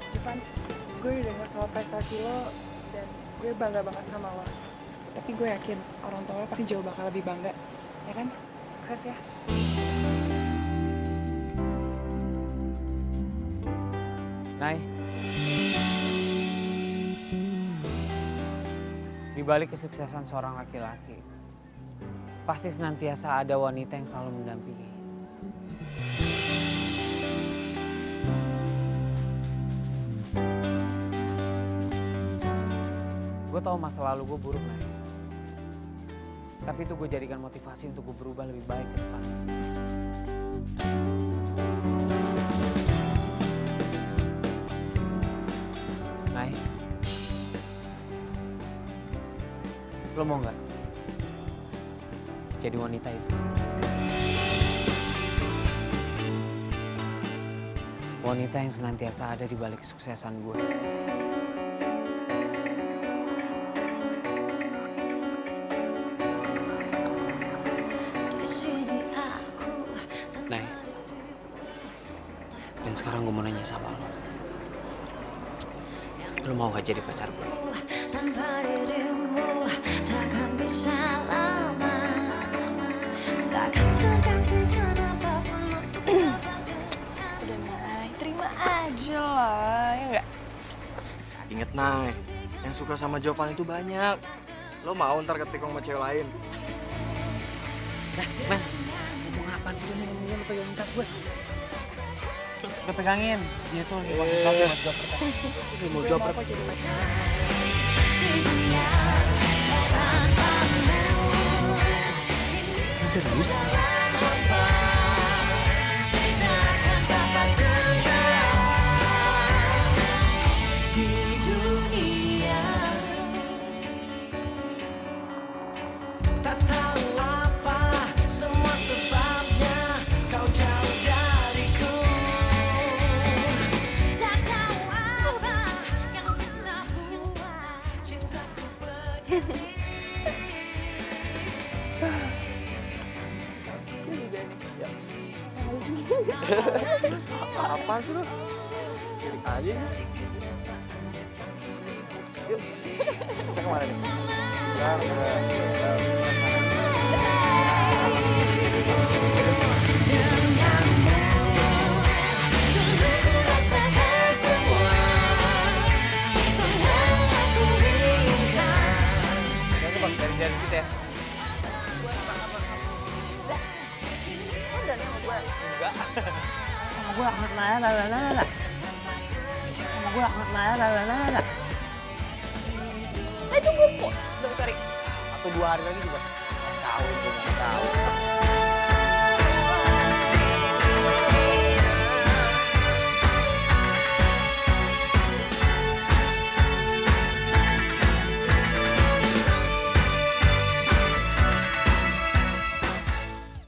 Jovan, gue udah denger soal prestasi lo dan gue bangga banget sama lo. Tapi gue yakin orang tua lo pasti jauh bakal lebih bangga, ya kan? Sukses ya. Nay. Di balik kesuksesan seorang laki-laki, pasti senantiasa ada wanita yang selalu mendampingi. Gue tau masa lalu gue buruk, Nay. Tapi itu gue jadikan motivasi untuk gue berubah lebih baik ke depan. Nay, lo mau nggak jadi wanita itu? Wanita yang senantiasa ada di balik kesuksesan gue. Nay, dan sekarang gue mau nanya sama lo. Lo mau gak jadi pacar gue? tanpa dirimu takkan bisa lama, takkan tergantikan apapun untuk Udah Nay, terima aja lah, ya nggak? Ingat, Nay, yang suka sama Jovan itu banyak. Lo mau ntar ketikung sama cewek lain? Man, ngomong apaan sih lo ngomongnya, lo pegangin tas gue. Gue pegangin, dia tuh lagi konsentrasi buat job pertama. Dia mau jawab Aku jadi pacar. Serius? di dunia. Tak tahu apa semua sebabnya kau jauh dariku. Tak tahu apa yang bisa mengubah cintaku begini. apaan sih lo? Jadi aja nih. Yuk, kita kemana nih? Ku rasakan semua yang aku inginkan. Jangan lupa dari jalan kita ya. Gue akan nanya. Gue akan nanya. Tunggu, sorry. Atau 2 hari lagi juga. Tahu, gue nggak tahu.